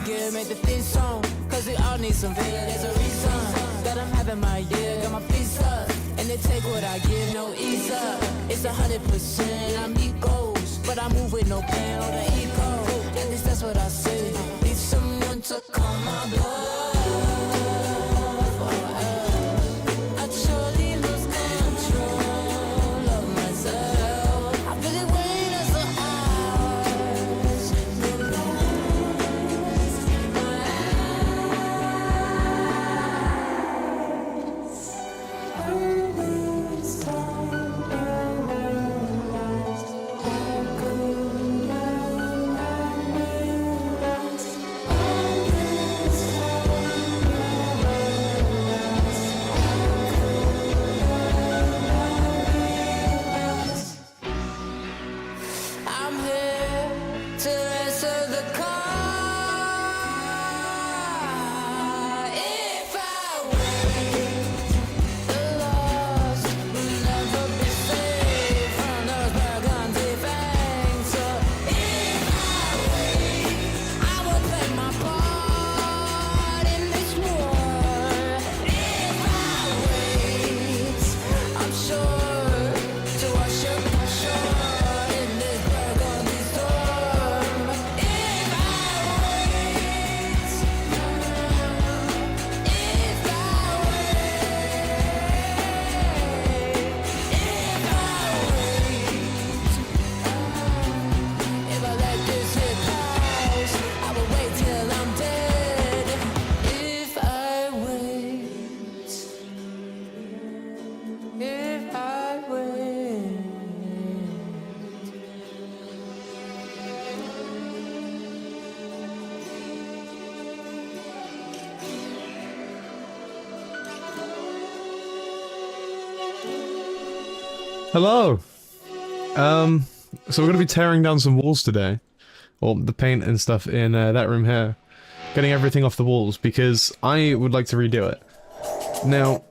gear, make the theme song. Cause we all need some vigor, there's a reason that I'm having my year. Got my feet up, and they take what I give, no ease up. It's 100%, I meet goals, but I move with no pain or the ego. At least that's what I say. Need someone to calm my blood. Hello! So we're going to be tearing down some walls today. Or the paint and stuff in that room here. Getting everything off the walls, because I would like to redo it. Now...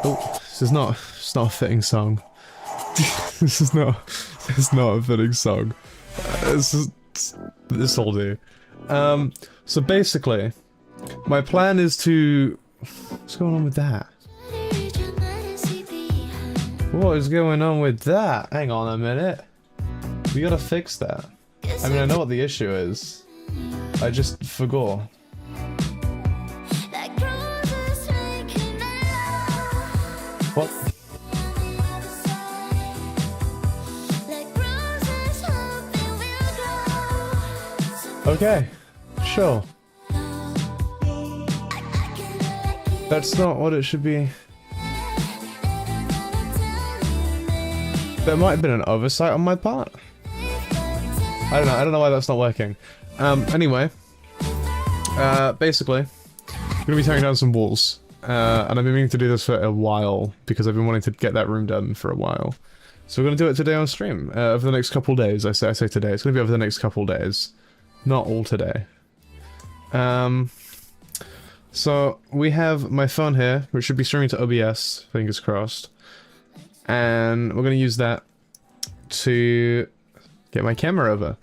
Oh, this is not... It's not a fitting song. It's not a fitting song. This'll do. So basically, my plan is to... What's going on with that? What is going on with that? Hang on a minute. We gotta fix that. I mean, I know what the issue is. I just forgot. What? Okay. Sure. That's not what it should be. There might have been an oversight on my part. I don't know why that's not working. Anyway. Basically, I'm gonna be tearing down some walls. And I've been meaning to do this for a while, because I've been wanting to get that room done for a while. So we're gonna do it today on stream, over the next couple days. I say today, it's gonna be over the next couple days. Not all today. So, we have my phone here, which should be streaming to OBS, fingers crossed. And we're going to use that to get my camera over.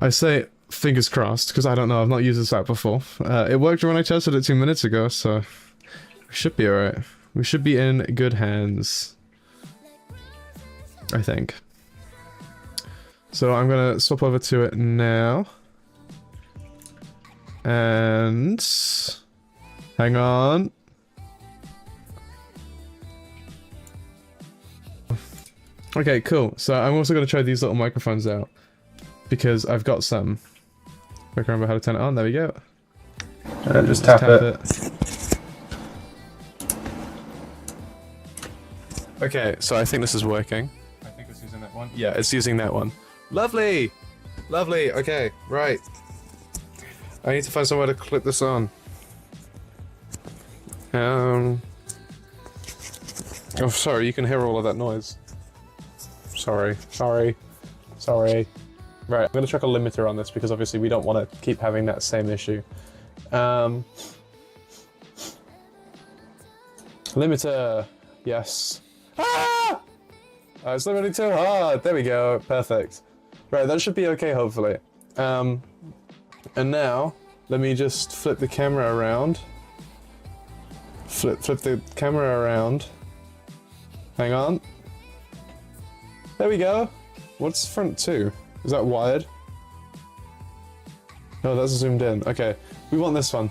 I say fingers crossed because I don't know, I've not used this app before. It worked when I tested it 2 minutes ago, so we should be alright. We should be in good hands, I think. So I'm going to swap over to it now. And... hang on. Okay, cool. So I'm also going to try these little microphones out, because I've got some. I can't remember how to turn it on. There we go. Just tap it. Okay, so I think this is working. I think it's using that one. Yeah, it's using that one. Lovely! Lovely, okay, right. I need to find somewhere to clip this on. Oh, sorry, you can hear all of that noise. Sorry. Right, I'm gonna chuck a limiter on this because obviously we don't want to keep having that same issue. Limiter, yes. Ah! It's literally too hard. There we go, perfect. Right, that should be okay, hopefully. And now, let me just flip the camera around. Flip the camera around. Hang on. There we go. What's front two? Is that wired? No, that's zoomed in. Okay, we want this one.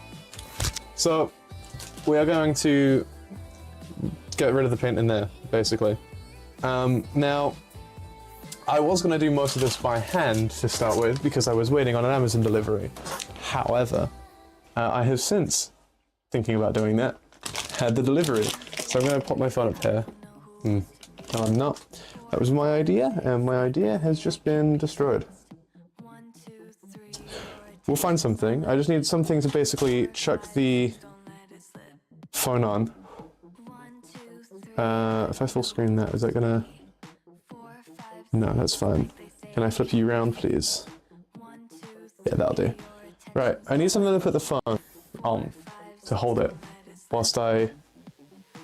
So, we are going to get rid of the paint in there, basically. Now, I was going to do most of this by hand to start with because I was waiting on an Amazon delivery. However, I have since, thinking about doing that, had the delivery. So I'm going to pop my phone up here. No, I'm not. That was my idea, and my idea has just been destroyed. We'll find something. I just need something to basically chuck the phone on. If I full screen that, is that gonna... No, that's fine. Can I flip you around, please? Yeah, that'll do. Right, I need something to put the phone on, to hold it, whilst I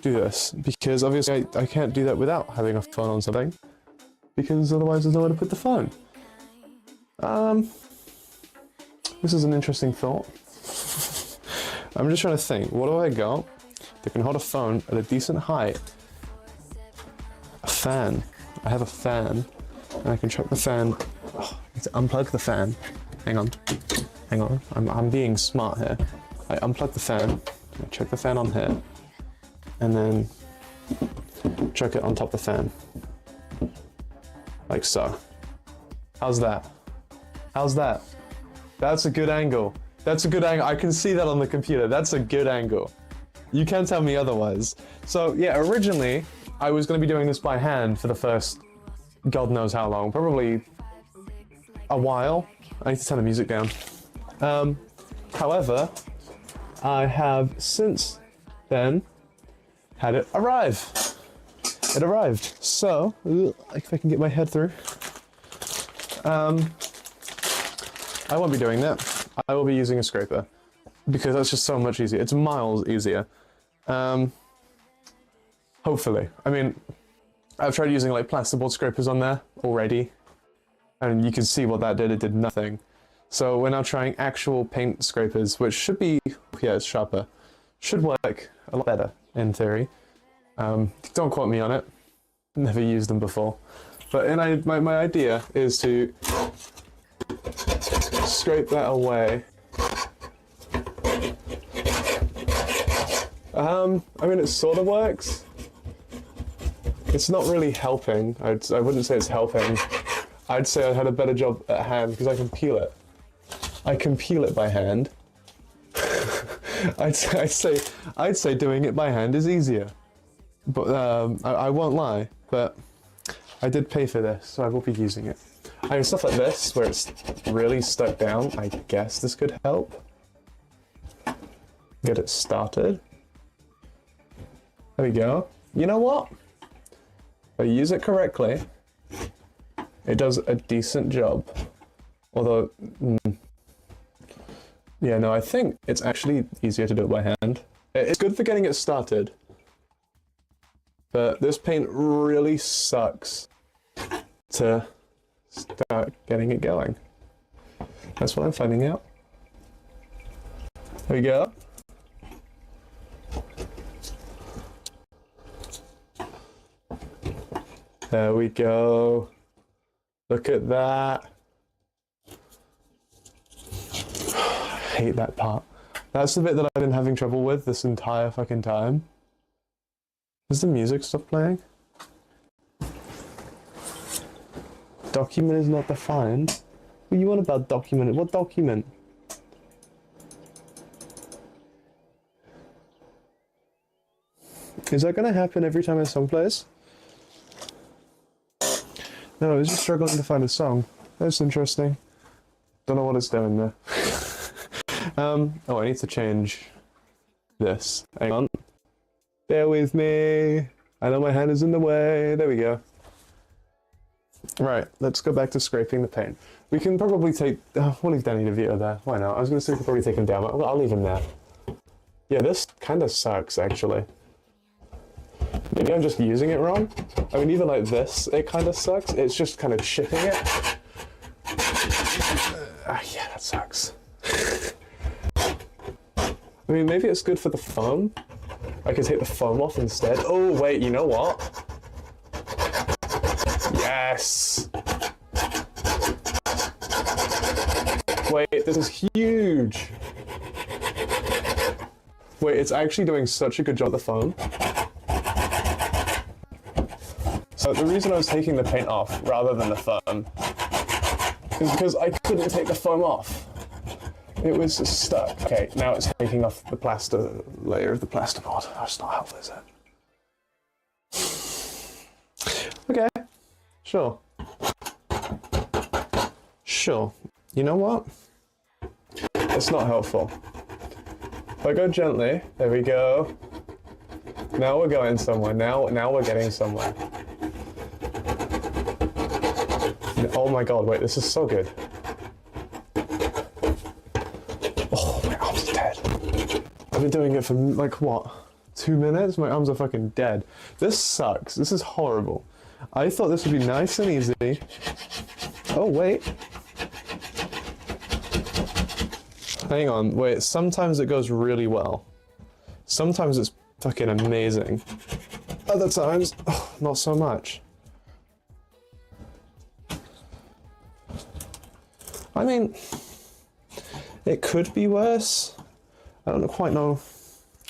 do this. Because obviously I can't do that without having a phone on something. Because otherwise there's nowhere to put the phone. This is an interesting thought. I'm just trying to think, what do I got that can hold a phone at a decent height? A fan. I have a fan, and I can chuck the fan. Oh, I need to unplug the fan. Hang on. Hang on. I'm being smart here. I unplug the fan, I chuck the fan on here, and then chuck it on top of the fan. Like so. How's that? How's that? That's a good angle. That's a good angle. I can see that on the computer. That's a good angle. You can't tell me otherwise. So yeah, originally I was going to be doing this by hand for the first God knows how long. Probably a while. I need to turn the music down. However, I have since then had it arrive. It arrived. So, if I can get my head through. I won't be doing that. I will be using a scraper. Because that's just so much easier. It's miles easier. Hopefully. I mean, I've tried using like plasterboard scrapers on there already. And you can see what that did. It did nothing. So we're now trying actual paint scrapers, which should be, yeah, it's sharper. Should work a lot better, in theory. Don't quote me on it. Never used them before. But my idea is to scrape that away. I mean, it sort of works. It's not really helping. I wouldn't say it's helping. I'd say I had a better job at hand because I can peel it. I can peel it by hand. I'd say doing it by hand is easier. But I won't lie. But I did pay for this, so I will be using it. I mean, stuff like this, where it's really stuck down, I guess this could help. Get it started. There we go. You know what? If I use it correctly, it does a decent job. Although, yeah, no, I think it's actually easier to do it by hand. It's good for getting it started. But this paint really sucks to start getting it going. That's what I'm finding out. There we go. There we go. Look at that. I hate that part. That's the bit that I've been having trouble with this entire fucking time. Does the music stop playing? Document is not defined. What you want about document? What document? Is that gonna happen every time a song plays? No, I was just struggling to find a song. That's interesting. Don't know what it's doing there. Oh, I need to change this. Hang on. Bear with me. I know my hand is in the way. There we go. Right, let's go back to scraping the paint. We can probably take... Oh, we'll leave Danny DeVito there. Why not? I was going to say we could probably take him down, but I'll leave him there. Yeah, this kind of sucks, actually. Maybe I'm just using it wrong? I mean, even like this, it kind of sucks. It's just kind of chipping it. Yeah, that sucks. I mean, maybe it's good for the foam. I could take the foam off instead. Oh, wait, you know what? Yes! Wait, this is huge! Wait, it's actually doing such a good job with the foam. So the reason I was taking the paint off rather than the foam is because I couldn't take the foam off. It was stuck. Okay, now it's taking off the plaster layer of the plasterboard. That's not helpful, is it? Okay, sure. Sure. You know what? It's not helpful. If I go gently, there we go. Now we're going somewhere. Now we're getting somewhere. Oh my god, wait, this is so good. Oh, my arms are dead. I've been doing it for, like, what? 2 minutes? My arms are fucking dead. This sucks. This is horrible. I thought this would be nice and easy. Oh, wait. Hang on, wait. Sometimes it goes really well. Sometimes it's fucking amazing. Other times, oh, not so much. I mean, it could be worse. I don't quite know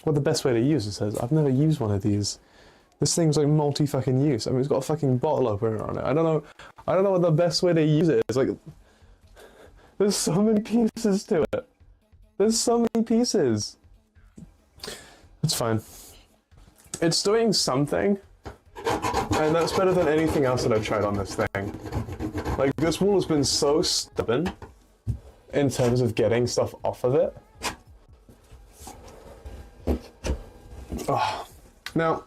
what the best way to use this is. I've never used one of these. This thing's like multi-fucking use. I mean, it's got a fucking bottle opener on it. I don't know what the best way to use it is. Like, there's so many pieces to it. There's so many pieces. It's fine. It's doing something, and that's better than anything else that I've tried on this thing. Like, this wall has been so stubborn in terms of getting stuff off of it. Oh. Now,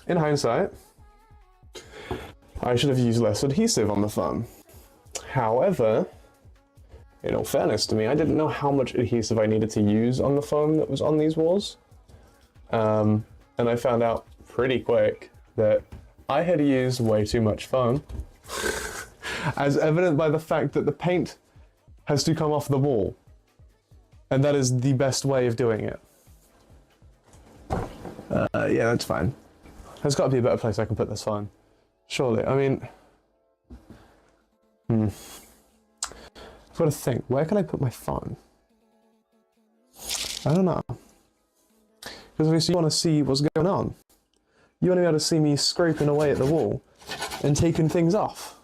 in hindsight, I should have used less adhesive on the foam. However, in all fairness to me, I didn't know how much adhesive I needed to use on the foam that was on these walls. And I found out pretty quick that I had used way too much foam. As evident by the fact that the paint has to come off the wall. And that is the best way of doing it. Yeah, that's fine. There's got to be a better place I can put this phone. Surely, I mean... I've got to think, where can I put my phone? I don't know. Because obviously you want to see what's going on. You want to be able to see me scraping away at the wall and taking things off.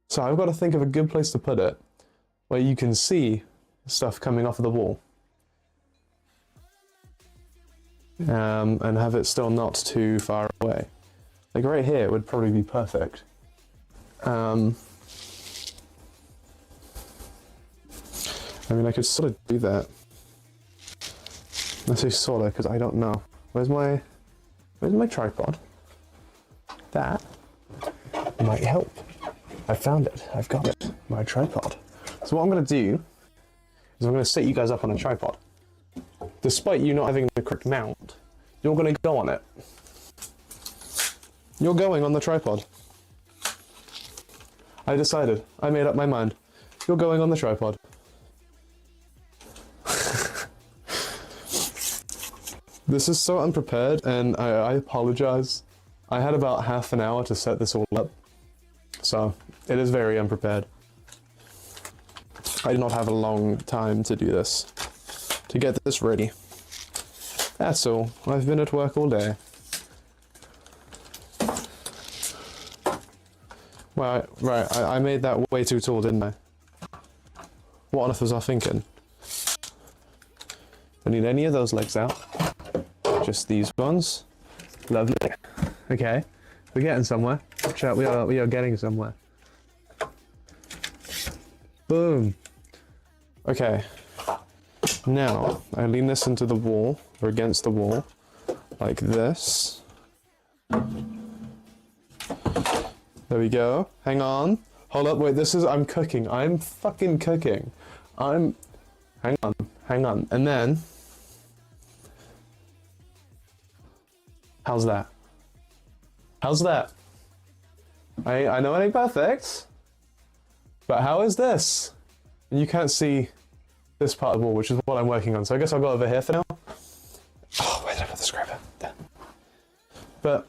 So I've got to think of a good place to put it where you can see stuff coming off of the wall. And have it still not too far away. Like right here would probably be perfect. I mean, I could sort of do that. I say sort of because I don't know. Where's my tripod? That might help. I found it. I've got it. My tripod. So what I'm going to do is I'm going to set you guys up on a tripod. Despite you not having the correct mount, you're going to go on it. You're going on the tripod. I decided. I made up my mind. You're going on the tripod. This is so unprepared, and I apologize. I had about half an hour to set this all up. So, it is very unprepared. I did not have a long time to do this. To get this ready. That's all. I've been at work all day. Right, I made that way too tall, didn't I? What on earth was I thinking? Don't need any of those legs out. Just these ones. Lovely. Okay, we're getting somewhere. Watch out, we are getting somewhere. Boom. Okay. Now, I lean this into the wall, or against the wall, like this. There we go. Hang on. Hold up, wait, I'm cooking. I'm fucking cooking. Hang on. And then... How's that? How's that? I know it ain't perfect, But how is this? And you can't see this part of the wall, which is what I'm working on. So I guess I'll go over here for now. Oh, where did I put the scraper? There. But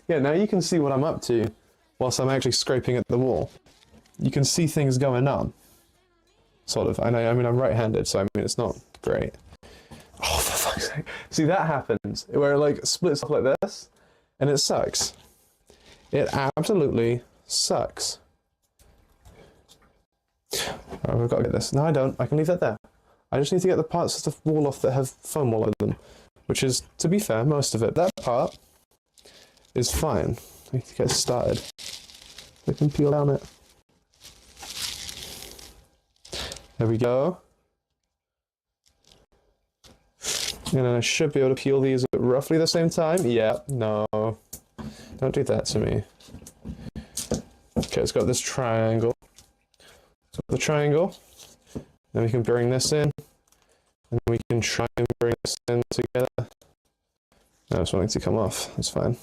yeah, now you can see what I'm up to whilst I'm actually scraping at the wall. You can see things going on. Sort of. I mean, I'm right-handed, so I mean, it's not great. Oh, for fuck's sake. See, that happens, where it like splits off like this, and it sucks. It absolutely sucks. Oh, we've got to get this. No, I don't. I can leave that there. I just need to get the parts of the wall off that have foam all over them, which is, to be fair, most of it. That part is fine. I need to get started. I can peel down it. There we go. And then I should be able to peel these at roughly the same time. Yeah, no. Don't do that to me. Okay, it's got this triangle. So the triangle. Then we can bring this in. And we can try and bring this in together. No, it's wanting to come off. That's fine.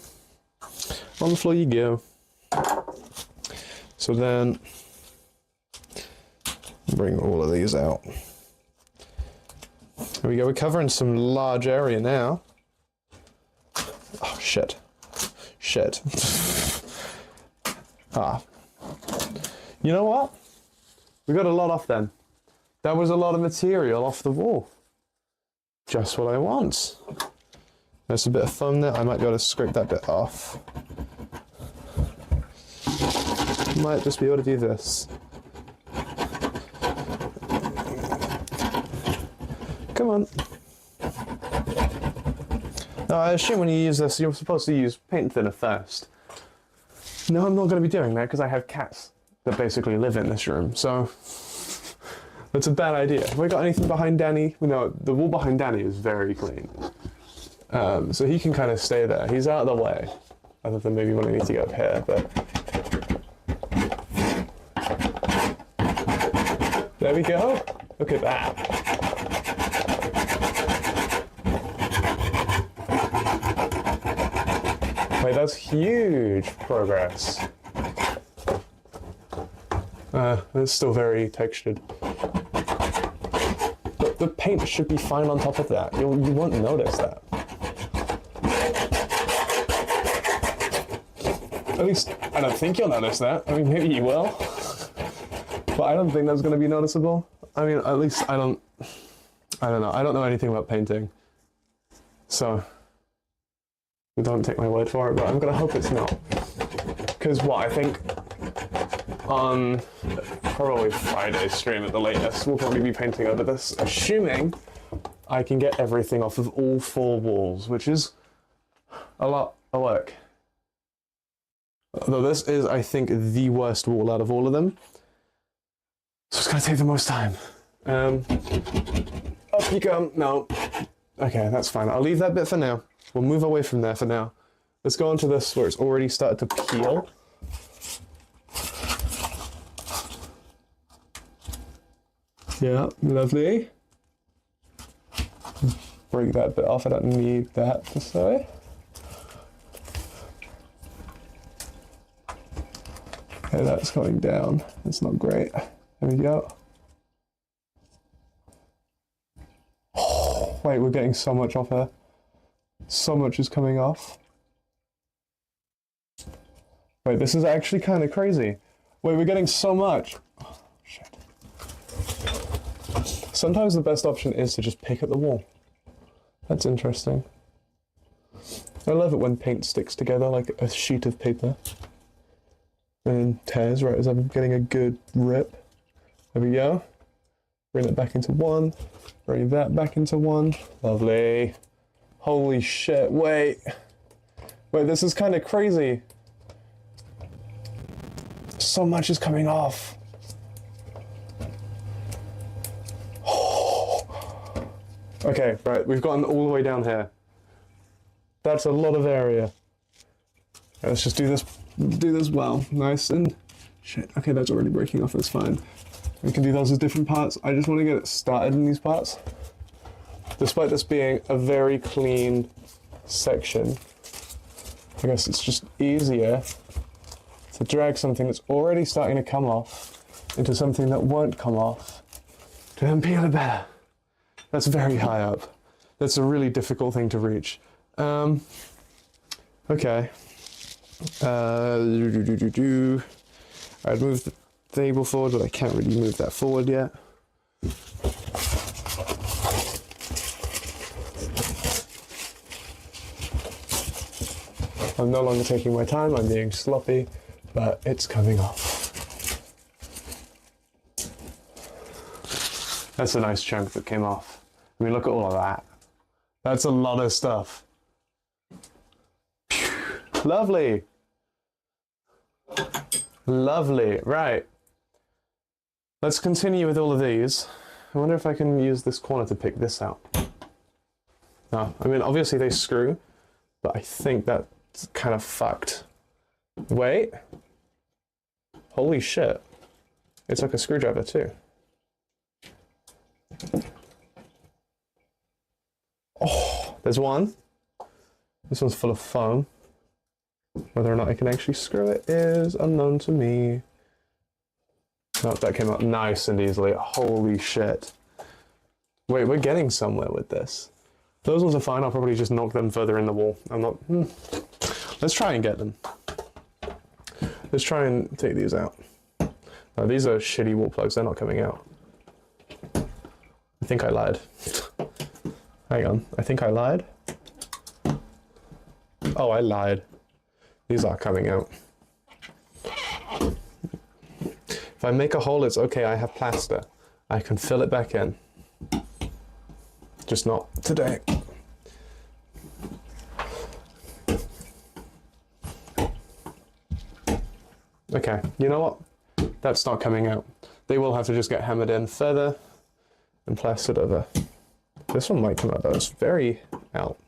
On the floor you go. So then, bring all of these out. There we go, we're covering some large area now. Oh, shit. Shit. Ah. You know what? We got a lot off then. That was a lot of material off the wall. Just what I want. There's a bit of foam there. I might be able to scrape that bit off. Might just be able to do this. Come on. Now, I assume when you use this, you're supposed to use paint thinner first. No, I'm not going to be doing that because I have cats that basically live in this room, so that's a bad idea. Have we got anything behind Danny? No, the wall behind Danny is very clean. So he can kind of stay there. He's out of the way, other than maybe when I need to get up here, but there we go. Look at that. Wait, that's huge progress. It's still very textured. But the paint should be fine on top of that. You won't notice that. At least, I don't think you'll notice that. I mean, maybe you will. But I don't think that's going to be noticeable. I mean, at least I don't know. I don't know anything about painting. So, don't take my word for it, but I'm going to hope it's not. Because what, I think on probably Friday's stream at the latest, we'll probably be painting over this, assuming I can get everything off of all 4 walls, which is a lot of work. Though this is, I think, the worst wall out of all of them. So it's going to take the most time. Up you come. No. Okay, that's fine. I'll leave that bit for now. We'll move away from there for now. Let's go on to this where it's already started to peel. Yeah, lovely. Break that bit off. I don't need that to say. Okay, that's going down. It's not great. There we go. Oh, wait, we're getting so much off here. So much is coming off. Wait, this is actually kind of crazy. Wait, we're getting so much. Oh, shit. Sometimes the best option is to just pick at the wall. That's interesting. I love it when paint sticks together like a sheet of paper. And tears right as I'm getting a good rip. There we go. Bring it back into one. Bring that back into one. Lovely. Holy shit, wait. Wait, this is kind of crazy. So much is coming off. Okay, right, we've gotten all the way down here. That's a lot of area. Okay, let's just do this well. Nice and... Shit, okay, that's already breaking off, that's fine. We can do those as different parts. I just want to get it started in these parts. Despite this being a very clean section, I guess it's just easier to drag something that's already starting to come off into something that won't come off to then peel it better. That's very high up. That's a really difficult thing to reach. Okay. I'd move the table forward, but I can't really move that forward yet. I'm no longer taking my time, I'm being sloppy, but it's coming off. That's a nice chunk that came off. I mean, look at all of that. That's a lot of stuff. Phew. Lovely. Lovely. Right. Let's continue with all of these. I wonder if I can use this corner to pick this out. No, I mean, obviously they screw, but I think that's kind of fucked. Wait. Holy shit. It's like a screwdriver too. Oh, there's one. This one's full of foam. Whether or not I can actually screw it is unknown to me. Oh, that came out nice and easily. Holy shit. Wait, we're getting somewhere with this. Those ones are fine. I'll probably just knock them further in the wall. I'm not... Let's try and get them. Let's try and take these out. No, these are shitty wall plugs. They're not coming out. I think I lied. Hang on. I think I lied. Oh, I lied. These are coming out. If I make a hole, it's okay. I have plaster. I can fill it back in. Just not today. Okay, you know what? That's not coming out. They will have to just get hammered in further and plastered over. This one might come out though. It's very out.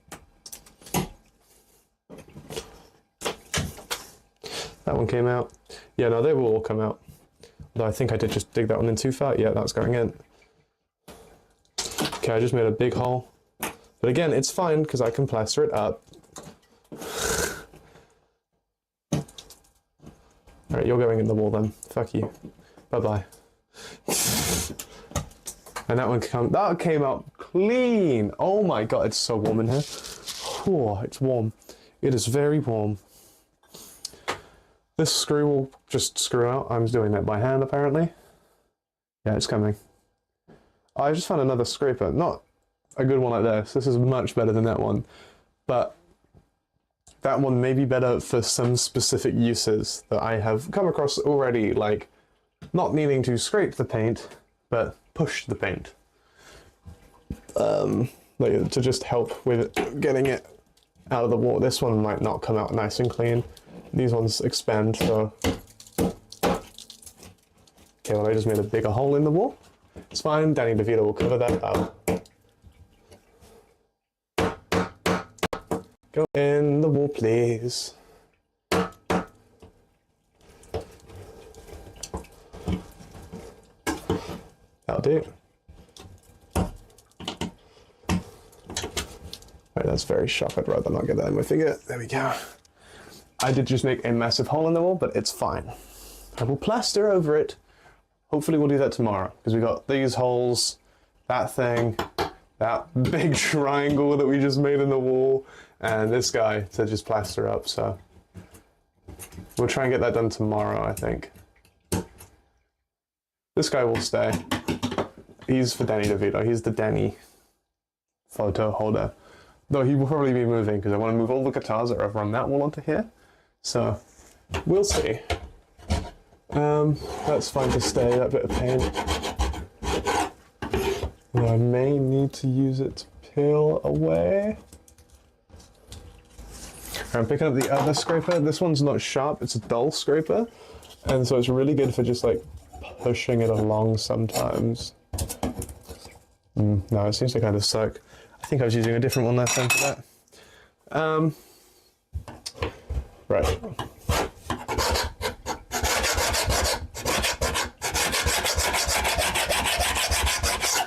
That one came out. Yeah, no, they will all come out. Although I think I did just dig that one in too far. Yeah, that's going in. Okay, I just made a big hole. But again, it's fine because I can plaster it up. Alright, you're going in the wall then. Fuck you. Bye-bye. And that came out clean. Oh my god, it's so warm in here. Oh, it's warm. It is very warm. This screw will just screw out. I'm doing that by hand apparently. Yeah, it's coming. I just found another scraper. Not a good one like this. This is much better than that one. But that one may be better for some specific uses that I have come across already, like not needing to scrape the paint, but push the paint. Like to just help with getting it out of the wall. This one might not come out nice and clean. These ones expand, so... Okay, well I just made a bigger hole in the wall. It's fine, Danny DeVito will cover that up. Go in the wall, please. That'll do. Right, that's very sharp. I'd rather not get that in my finger. There we go. I did just make a massive hole in the wall, but it's fine. I will plaster over it. Hopefully we'll do that tomorrow, because we got these holes, that thing, that big triangle that we just made in the wall, and this guy to just plaster up, so we'll try and get that done tomorrow, I think. This guy will stay. He's for Danny DeVito. He's the Danny photo holder. Though he will probably be moving, because I want to move all the guitars that are over on that wall onto here. So, we'll see. That's fine to stay, that bit of paint. Although I may need to use it to peel away. I'm picking up the other scraper. This one's not sharp, it's a dull scraper. And so it's really good for just like pushing it along sometimes. No, it seems to kind of suck. I think I was using a different one last time for that. Right.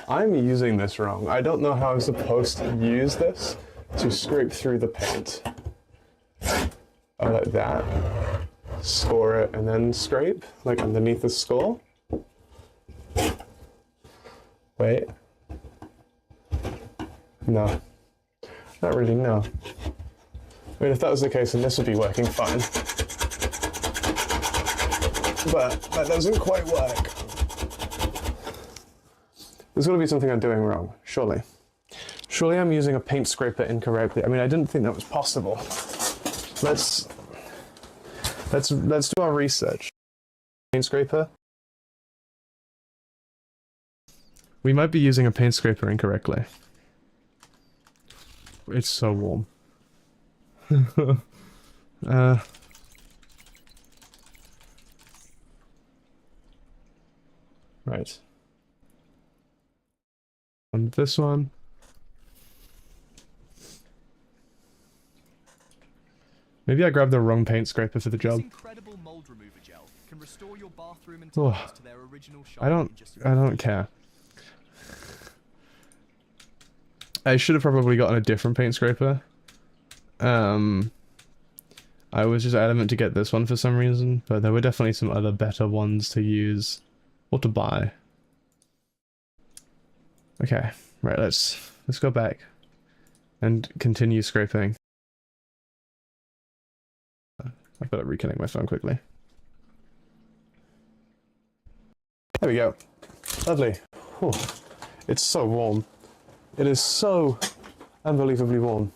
I'm using this wrong. I don't know how I'm supposed to use this to scrape through the paint. Oh, like that. Score it and then scrape, like underneath the skull. Wait. No. Not really, no. I mean, if that was the case, then this would be working fine. But that doesn't quite work. There's got to be something I'm doing wrong, surely. Surely I'm using a paint scraper incorrectly. I mean, I didn't think that was possible. Let's do our research. Paint scraper. We might be using a paint scraper incorrectly. It's so warm. Right. On this one. Maybe I grabbed the wrong paint scraper for the job. Incredible mold remover gel can restore your bathroom and tiles to their original shine I don't care. I should have probably gotten a different paint scraper. I was just adamant to get this one for some reason, but there were definitely some other better ones to use or to buy. Okay, right, let's go back and continue scraping. I better reconnect my phone quickly. There we go. Lovely. Whew. It's so warm. It is so unbelievably warm.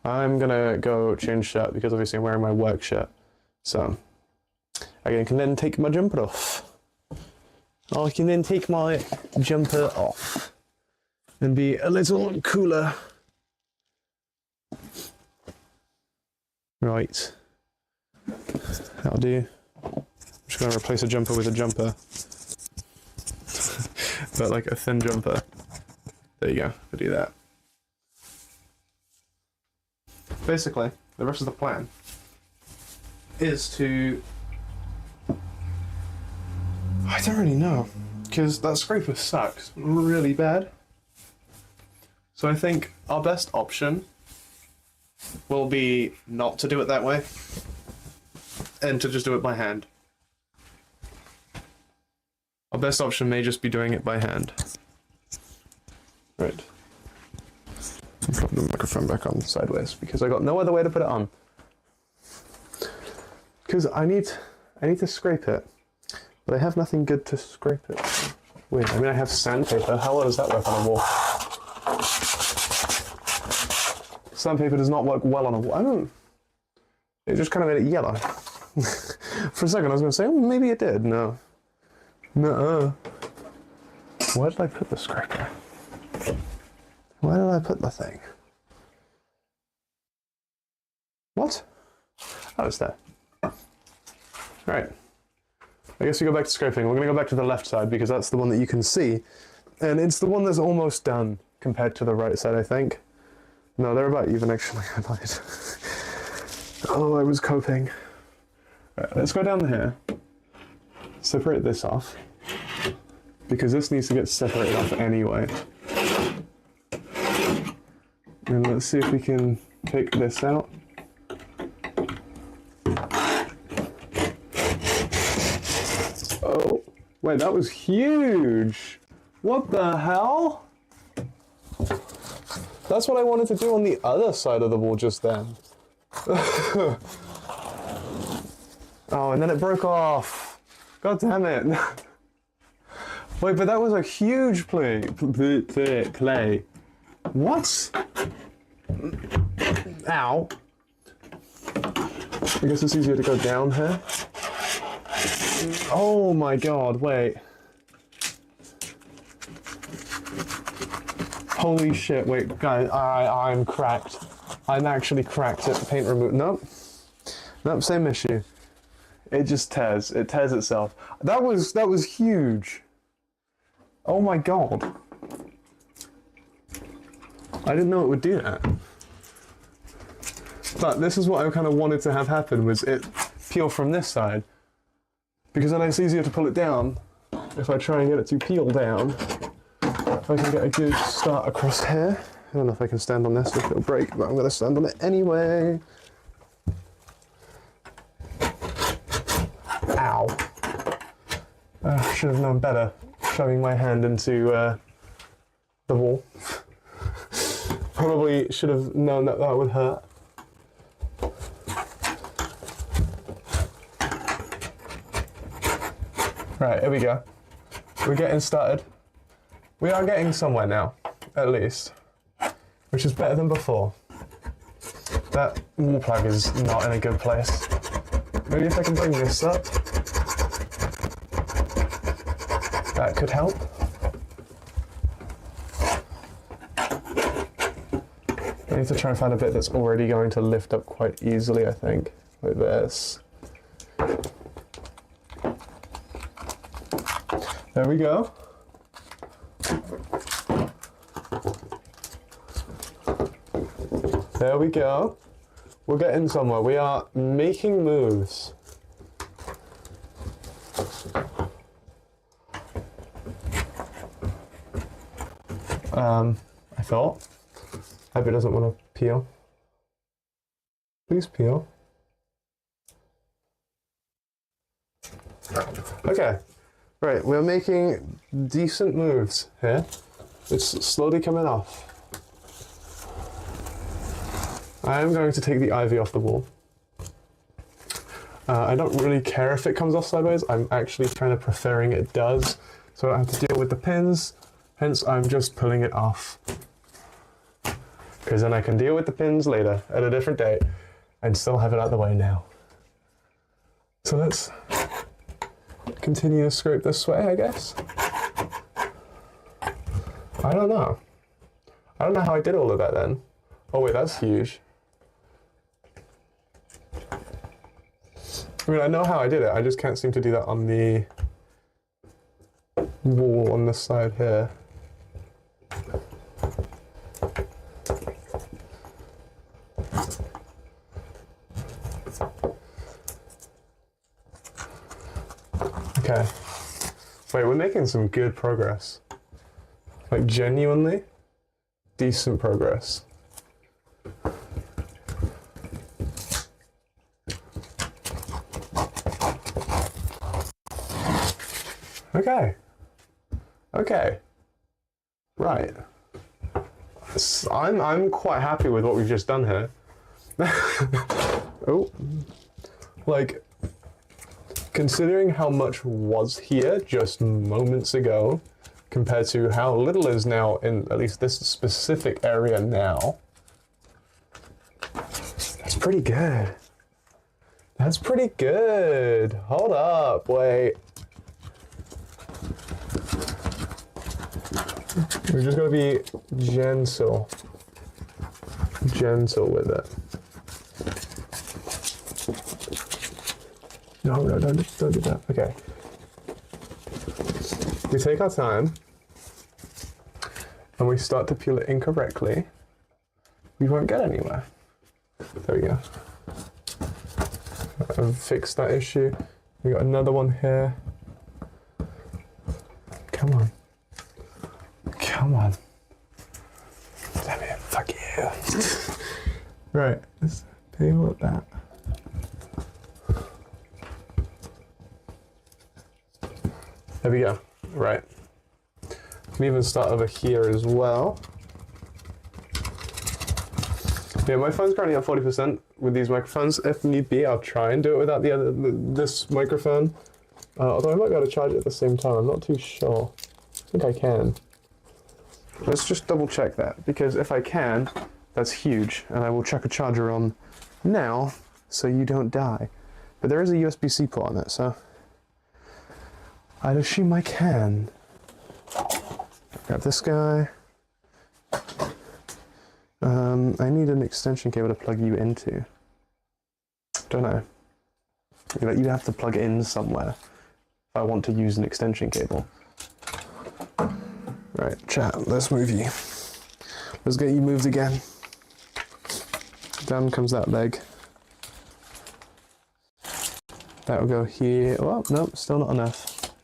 I'm gonna go change shirt because obviously I'm wearing my work shirt. So I can then take my jumper off. I can then take my jumper off and be a little cooler. Right. That'll do. I'm just gonna replace a jumper with a jumper. But like a thin jumper. There you go, I'll do that. Basically, the rest of the plan is to... I don't really know, because that scraper sucks really bad. So I think our best option will be not to do it that way, and to just do it by hand. Our best option may just be doing it by hand. Right. I'm putting the microphone back on sideways because I got no other way to put it on. Because I need to scrape it, but I have nothing good to scrape it with. I mean, I have sandpaper. How well does that work on a wall? Sandpaper does not work well on a wall. I don't... It just kind of made it yellow. For a second I was going to say, oh, maybe it did. No. Nuh-uh. Where did I put the scraper? Where did I put the thing? What? Oh, it's there. Right. I guess we go back to scraping. We're going to go back to the left side because that's the one that you can see. And it's the one that's almost done compared to the right side, I think. No, they're about even, actually. I lied. Oh, I was coping. Right, let's go down here. Separate this off. Because this needs to get separated off anyway. And let's see if we can take this out. Oh, wait, that was huge! What the hell? That's what I wanted to do on the other side of the wall just then. Oh, and then it broke off. God damn it. Wait, but that was a huge play. What? Ow. I guess it's easier to go down here. Oh my god, wait. Holy shit, wait, guys, I'm cracked. I'm actually cracked at paint removal. Nope. Nope, same issue. It just tears. It tears itself. That was huge. Oh my god. I didn't know it would do that. But this is what I kind of wanted to have happen, was it peel from this side. Because then it's easier to pull it down if I try and get it to peel down. If I can get a good start across here. I don't know if I can stand on this, if it'll break, but I'm going to stand on it anyway. Ow. Should have known better. Should shoving my hand into the wall. Probably should have known that that would hurt. Right, here we go. We're getting started. We are getting somewhere now, at least, which is better than before. That wall plug is not in a good place. Maybe if I can bring this up, that could help. I need to try and find a bit that's already going to lift up quite easily, I think, like this. There we go. There we go. We're getting somewhere. We are making moves. I thought. I hope it doesn't want to peel. Please peel. Okay. Right, we're making decent moves here. It's slowly coming off. I am going to take the ivy off the wall. I don't really care if it comes off sideways. I'm actually kind of preferring it does, so I don't have to deal with the pins. Hence, I'm just pulling it off. Because then I can deal with the pins later at a different date and still have it out of the way now. So let's continue to scrape this way, I guess. I don't know. I don't know how I did all of that then. Oh wait, that's huge. I mean, I know how I did it, I just can't seem to do that on the wall on this side here. Okay. Wait, we're making some good progress. Like, genuinely decent progress. Okay. Okay. Right. I'm quite happy with what we've just done here. Oh. Like, considering how much was here just moments ago, compared to how little is now in at least this specific area now, that's pretty good. That's pretty good. Hold up, wait. We're just gonna be gentle with it. No, don't do that. Okay. We take our time and we start to peel it incorrectly, we won't get anywhere. There we go. I've fixed that issue. We got another one here. Come on. Come on. Damn it, fuck you. Right, let's peel that. There we go. Right. Can even start over here as well. Yeah, my phone's currently at 40% with these microphones. If need be, I'll try and do it without this microphone. Although I might be able to charge it at the same time. I'm not too sure. I think I can. Let's just double check that, because if I can, that's huge, and I will chuck a charger on now so you don't die. But there is a USB-C port on it, so I'd assume I can. Grab this guy. I need an extension cable to plug you into. Don't know. You'd have to plug it in somewhere if I want to use an extension cable. Right, chat, let's move you. Let's get you moved again. Down comes that leg. That will go here. Oh, no, still not enough.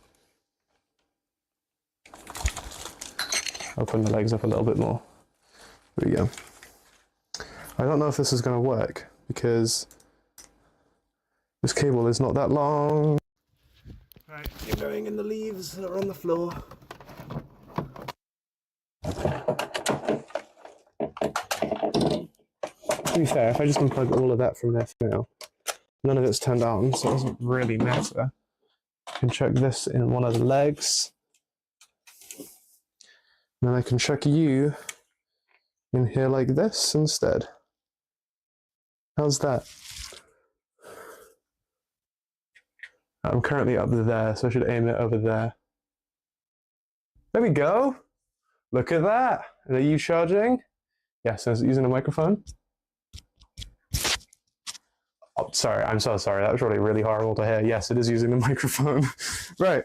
Open the legs up a little bit more. There we go. I don't know if this is going to work because this cable is not that long. Right, you're going in the leaves that are on the floor. to be fair, if I just unplug all of that from there for now, none of it's turned on, so it doesn't really matter. I can chuck this in one of the legs. Then I can chuck you in here like this instead. How's that? I'm currently up there, so I should aim it over there. There we go! Look at that! Are you charging? Yes, is it using a microphone? Oh, sorry, I'm so sorry. That was really horrible to hear. Yes, it is using the microphone. Right.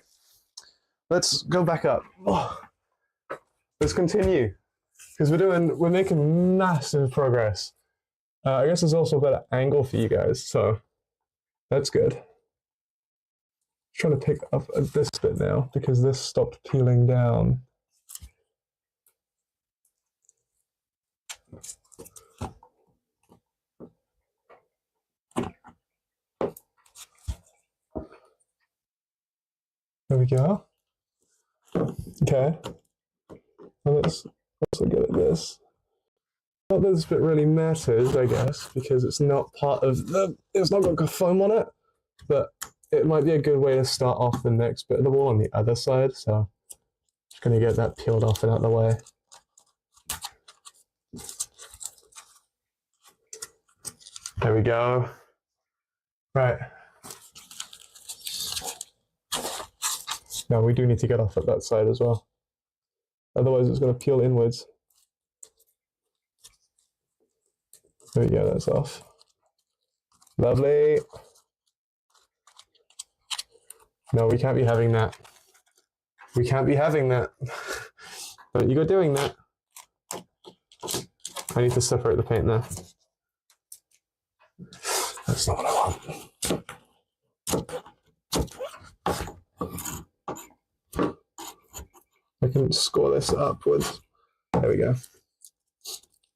Let's go back up. Oh. Let's continue. Because we're making massive progress. I guess there's also a better angle for you guys, so that's good. Trying to pick up at this bit now because this stopped peeling down. There we go. Okay. Well, let's also get at this. Not that this bit really matters, I guess, because it's not part of the... It's not got foam on it, but it might be a good way to start off the next bit of the wall on the other side, so just going to get that peeled off and out of the way. There we go. Right. Now we do need to get off at that side as well. Otherwise it's going to peel inwards. There we go, that's off. Lovely. No, we can't be having that. We can't be having that. Don't you go doing that. I need to separate the paint now. That's not what I want. I can score this upwards. There we go.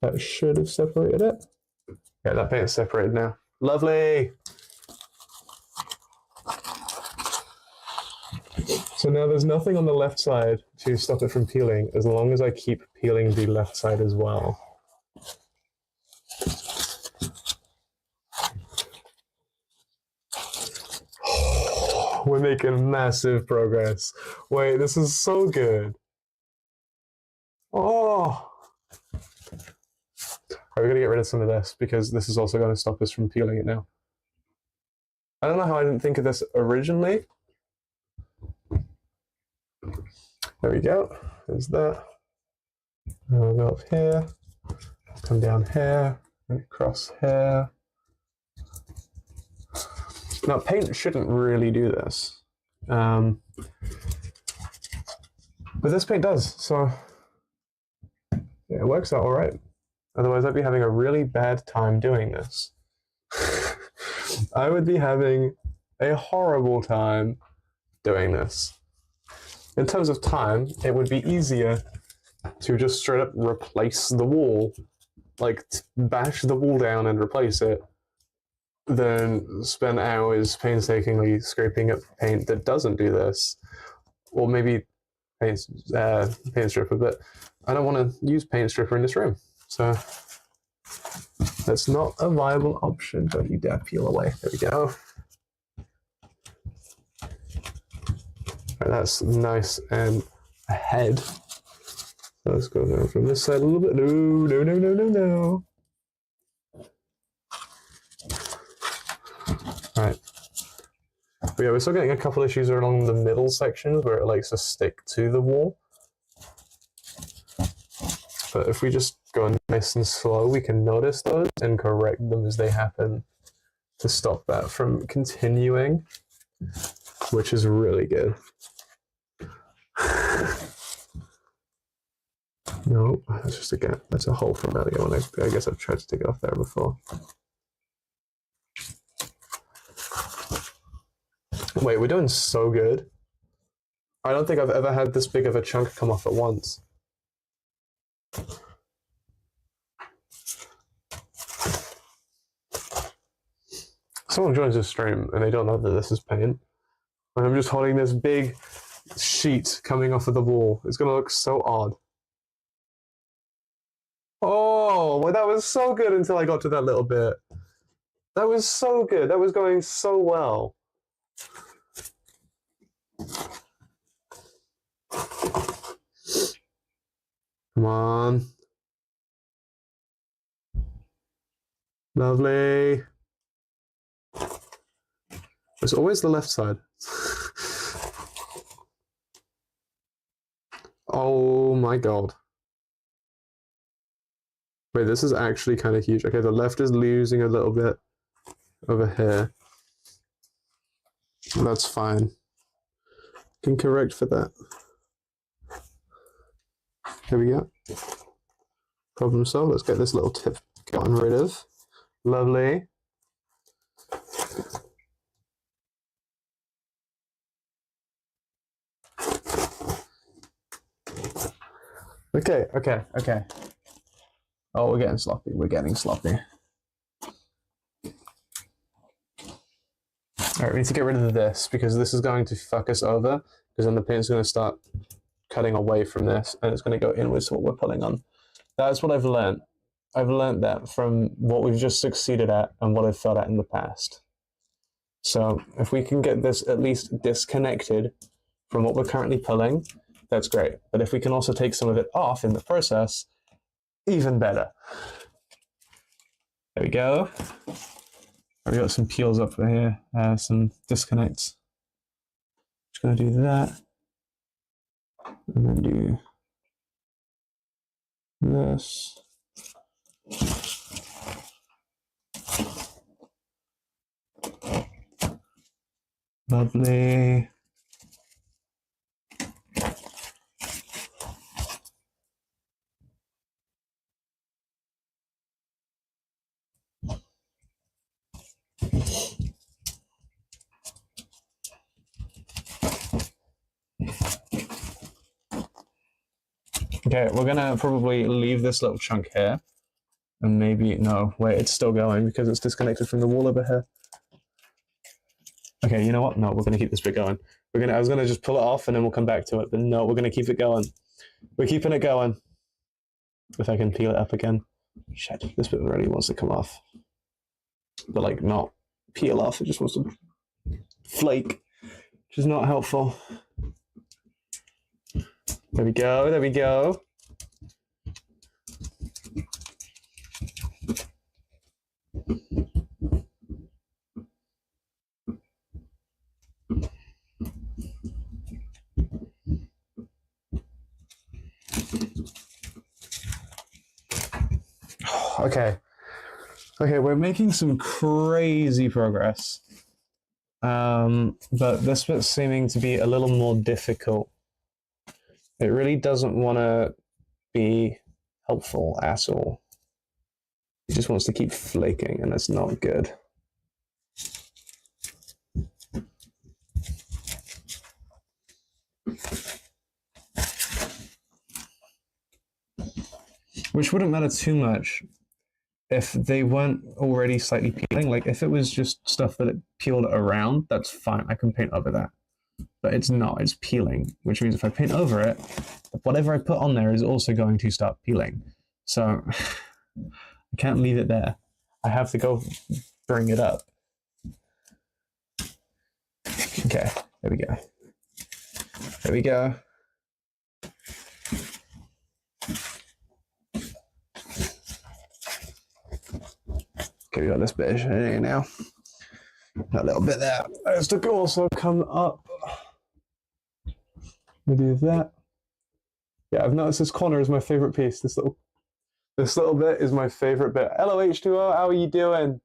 That should have separated it. Yeah, that paint's separated now. Lovely! So now there's nothing on the left side to stop it from peeling, as long as I keep peeling the left side as well. We're making massive progress. Wait, this is so good. Oh! Right, we're going to get rid of some of this, because this is also going to stop us from peeling it now. I don't know how I didn't think of this originally. There we go. There's that. And we'll go up here. Come down here. And across here. Now, paint shouldn't really do this. But this paint does, so yeah, it works out alright. Otherwise, I'd be having a really bad time doing this. I would be having a horrible time doing this. In terms of time, it would be easier to just straight up replace the wall, like bash the wall down and replace it, than spend hours painstakingly scraping up paint that doesn't do this. Or maybe paint stripper, but I don't want to use paint stripper in this room. So that's not a viable option. Don't you dare peel away. There we go. Right, that's nice and ahead. So let's go down from this side a little bit. No, no, no, no, no, no. Right. But yeah, we're still getting a couple issues along the middle sections where it likes to stick to the wall. But if we just go nice and slow, we can notice those and correct them as they happen to stop that from continuing, which is really good. No, that's just a gap. That's a hole from earlier on. I guess I've tried to take it off there before. Wait, we're doing so good. I don't think I've ever had this big of a chunk come off at once. Someone joins this stream and they don't know that this is paint. And I'm just holding this big sheet coming off of the wall. It's going to look so odd. Oh, Oh, well, that was so good until I got to that little bit. That was so good. That was going so well. Come on. Lovely. It's always the left side. Oh my god. Wait, this is actually kind of huge. Okay, the left is losing a little bit over here. That's fine. Can correct for that. Here we go. Problem solved. Let's get this little tip gotten rid of. Lovely. Okay. Oh, we're getting sloppy. We're getting sloppy. Alright, we need to get rid of this because this is going to fuck us over because then the paint's going to start cutting away from this and it's going to go inwards to what we're pulling on. That's what I've learned. I've learned that from what we've just succeeded at and what I've failed at in the past. So if we can get this at least disconnected from what we're currently pulling, that's great. But if we can also take some of it off in the process, even better. There we go. I've got some peels up here, some disconnects. Just going to do that. And then do this. Lovely. Okay, we're gonna probably leave this little chunk here. And maybe, no, wait, it's still going because it's disconnected from the wall over here. Okay, you know what? No, we're gonna keep this bit going. I was gonna just pull it off and then we'll come back to it, but no, we're gonna keep it going. We're keeping it going. If I can peel it up again. Shit, this bit really wants to come off. But like, not peel off, it just wants to flake, which is not helpful. There we go, there we go. Okay, we're making some crazy progress. But this bit's seeming to be a little more difficult. It really doesn't want to be helpful at all. It just wants to keep flaking, and that's not good. Which wouldn't matter too much if they weren't already slightly peeling. Like, if it was just stuff that it peeled around, that's fine. I can paint over that. But it's not. It's peeling, which means if I paint over it, whatever I put on there is also going to start peeling. So I can't leave it there. I have to go bring it up. Okay, there we go. There we go. Okay, we got this bit in now. A little bit there. Has to also come up. We do that. Yeah, I've noticed this corner is my favorite piece. This little bit is my favorite bit. Hello H2O, how are you doing?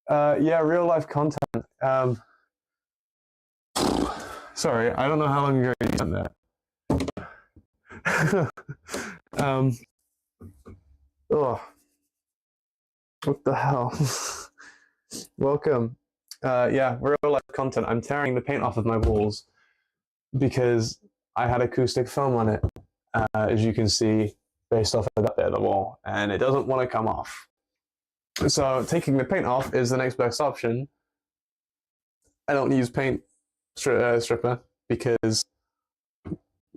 Yeah, real life content. Sorry, I don't know how long ago you done that. Oh, what the hell? Welcome. Yeah, real life content. I'm tearing the paint off of my walls because I had acoustic foam on it, as you can see, based off of that bit of the wall, and it doesn't want to come off. So taking the paint off is the next best option. I don't use paint stripper because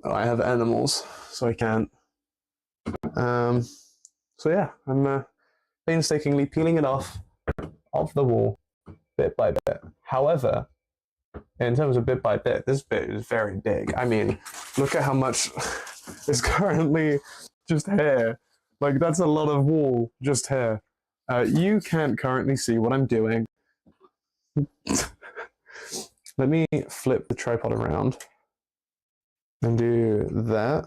I have animals, so I can't. So yeah, I'm painstakingly peeling it off the wall, bit by bit. However, in terms of bit by bit, this bit is very big. I mean, look at how much is currently just hair. Like, that's a lot of wall, just hair. You can't currently see what I'm doing. Let me flip the tripod around and do that.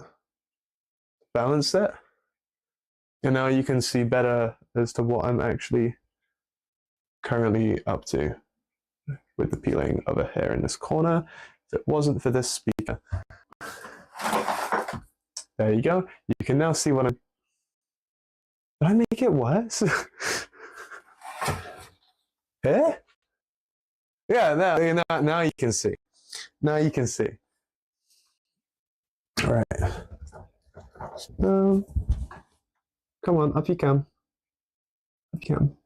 Balance it. And now you can see better as to what I'm actually currently up to with the peeling of a hair in this corner. If it wasn't for this speaker. There you go. You can now see what I'm... Did I make it worse? Hair? Yeah, now you can see. Now you can see. All right. Come on, up you come. Up you come.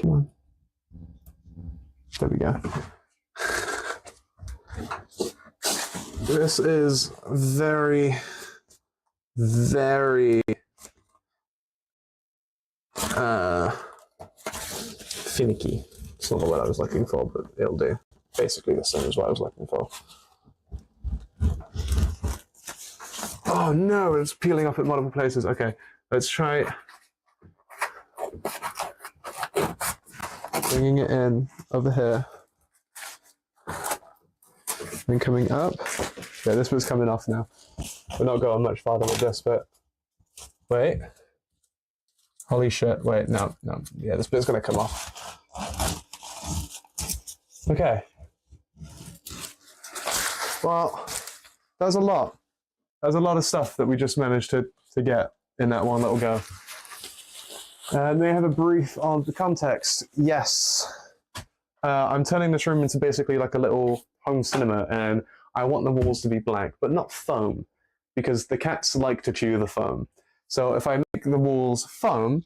Come on. There we go. This is very, very finicky. It's not the word I was looking for, but it'll do. Basically the same as what I was looking for. Oh no, it's peeling off at multiple places. Okay, let's try bringing it in over here. And coming up. Yeah, this bit's coming off now. We're not going much farther with this bit. Wait. Holy shit. Wait, no. Yeah, this bit's gonna come off. Okay. Well, there's a lot. There's a lot of stuff that we just managed to get in that one little go. May I have a brief on the context? Yes. I'm turning this room into basically like a little home cinema, and I want the walls to be black, but not foam, because the cats like to chew the foam. So if I make the walls foam,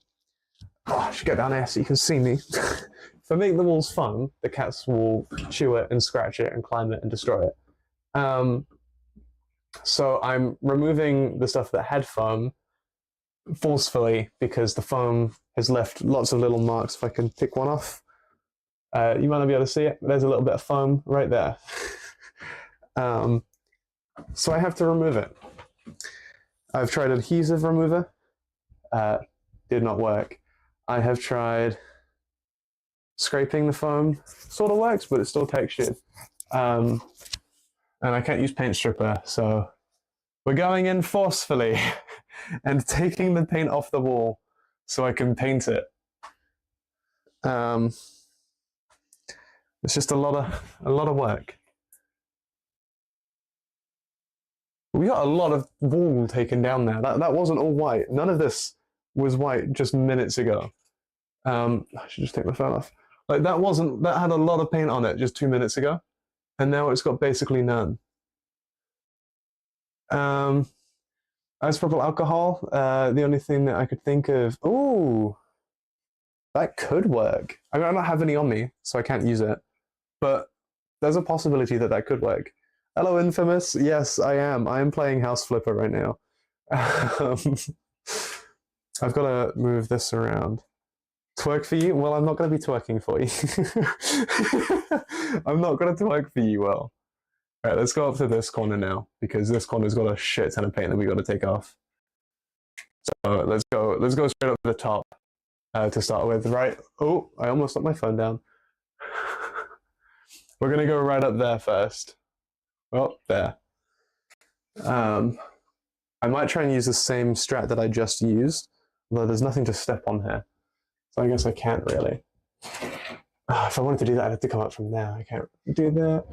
I should get down here so you can see me. If I make the walls foam, the cats will chew it and scratch it and climb it and destroy it. So I'm removing the stuff that had foam forcefully because the foam has left lots of little marks. If I can pick one off, you might not be able to see it, but there's a little bit of foam right there. So I have to remove it. I've tried adhesive remover, did not work. I have tried scraping the foam, sort of works, but it's still textured. And I can't use paint stripper, so we're going in forcefully and taking the paint off the wall so I can paint it. It's just a lot of work. We got a lot of wall taken down there. That wasn't all white. None of this was white just minutes ago. I should just take my phone off. Like that had a lot of paint on it just 2 minutes ago, and now it's got basically none. Isopropyl alcohol. The only thing that I could think of. Ooh, that could work. I mean, I don't have any on me, so I can't use it. But there's a possibility that could work. Hello, Infamous. Yes, I am. I am playing House Flipper right now. I've got to move this around. Twerk for you? Well, I'm not going to be twerking for you. I'm not going to twerk for you, well. All right, let's go up to this corner now, because this corner's got a shit ton of paint that we got to take off. So let's go straight up to the top to start with, right? Oh, I almost let my phone down. We're going to go right up there first. Oh, there. I might try and use the same strat that I just used, although there's nothing to step on here. So I guess I can't really. If I wanted to do that, I'd have to come up from there. I can't do that.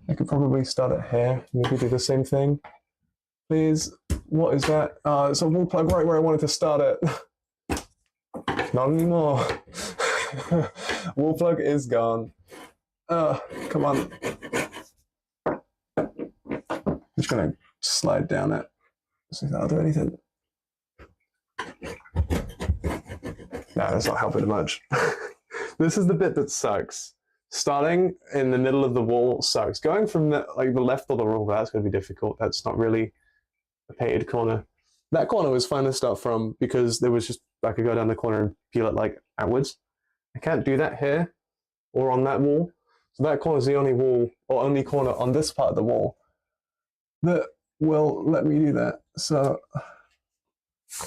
I could probably start it here. Maybe do the same thing. Please. What is that? It's a wall plug right where I wanted to start it. Not anymore. Wall plug is gone. Come on. I'm just gonna slide down it. See if that'll do anything. No, that's not helping much. This is the bit that sucks. starting in the middle of the wall sucks. Going from the left or the right, that's going to be difficult. That's not really a painted corner. That corner was fun to start from because there was just, I could go down the corner and peel it like outwards. I can't do that here or on that wall. So that corner is the only wall or only corner on this part of the wall that will let me do that. So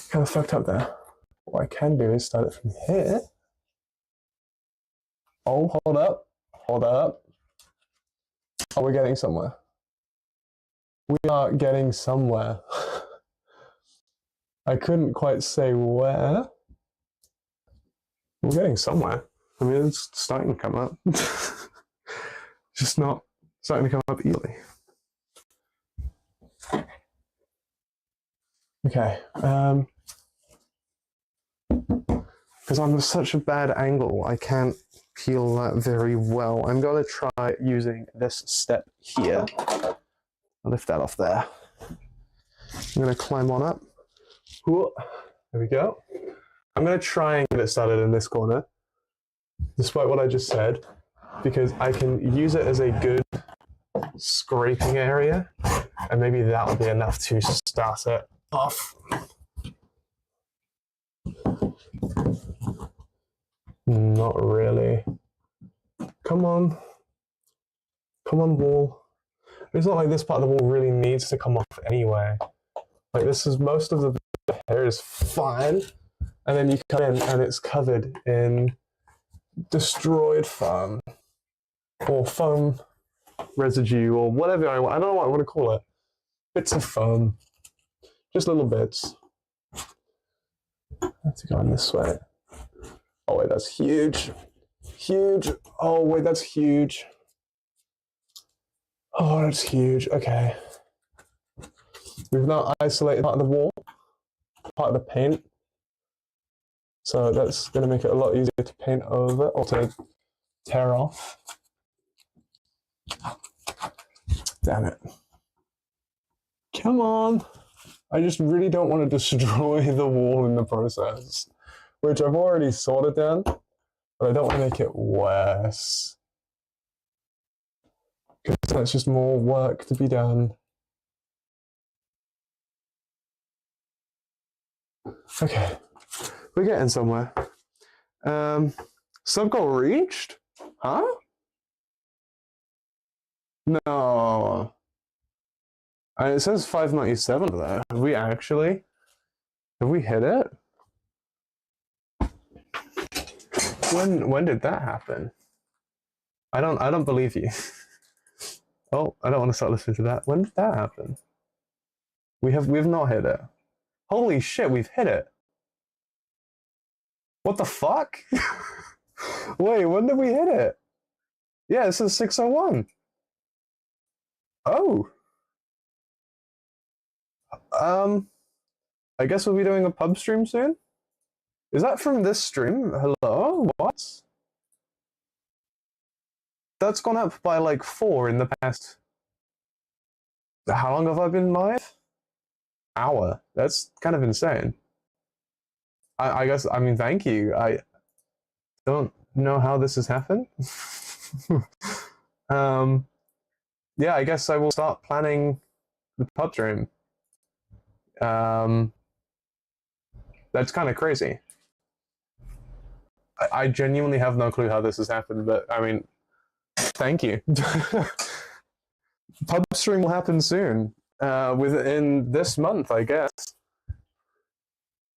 kind of fucked up there. What I can do is start it from here. Oh, hold up. Hold up. Oh, we're getting somewhere. We are getting somewhere. I couldn't quite say where. We're getting somewhere. I mean, it's starting to come up. Just not starting to come up easily. Okay. Because I'm such a bad angle, I can't peel that very well. I'm going to try using this step here. I'll lift that off there. I'm going to climb on up. Ooh, there we go. I'm going to try and get it started in this corner, despite what I just said, because I can use it as a good scraping area, and maybe that'll be enough to start it off. Not really. Come on. Come on, wall. It's not like this part of the wall really needs to come off anyway. Like, this is most of the hair is fine, and then you come in and it's covered in destroyed foam or foam residue or whatever I want. I don't know what I want to call it. Bits of foam, just little bits. Let's go in this way. Oh wait, that's huge, huge. Oh wait, that's huge. Oh, that's huge. Okay, we've now isolated part of the wall, part of the paint. So that's going to make it a lot easier to paint over or to tear off. Damn it. Come on. I just really don't want to destroy the wall in the process, which I've already sorted down, but I don't want to make it worse. Because that's just more work to be done. Okay. We're getting somewhere. Sub goal reached? Huh? No. It says 597 there. Have we actually? Have we hit it? When did that happen? I don't believe you. Oh, I don't want to start listening to that. When did that happen? We've not hit it. Holy shit, we've hit it. What the fuck? Wait, when did we hit it? Yeah, it says 601. Oh. I guess we'll be doing a pub stream soon? Is that from this stream? Hello? What? That's gone up by like 4 in the past... How long have I been live? Hour. That's kind of insane. I guess, I mean, thank you. I don't know how this has happened. Yeah, I guess I will start planning the pub stream. That's kind of crazy. I genuinely have no clue how this has happened, but I mean, thank you. Pub stream will happen soon, within this month, I guess.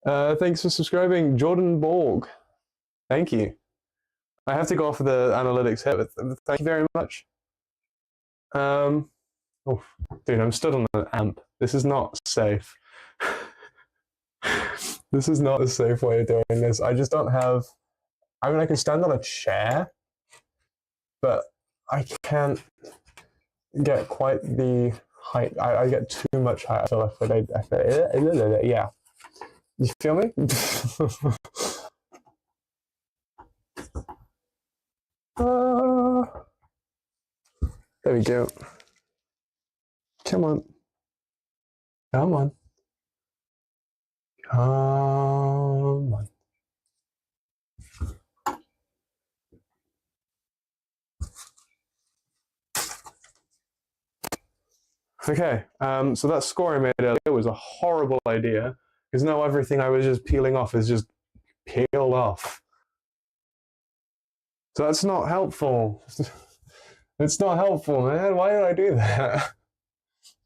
Thanks for subscribing, Jordan Borg. Thank you. I have to go off of the analytics hit, but thank you very much. Oh, dude, I'm stood on an amp. This is not safe. This is not a safe way of doing this. I just don't have... I mean, I can stand on a chair, but I can't get quite the height. I get too much height. I feel like yeah. You feel me? There we go. Come on. Come on. Come on. Okay, so that score I made earlier was a horrible idea, because now everything I was just peeling off is just peeled off. So that's not helpful. It's not helpful, man. Why did I do that?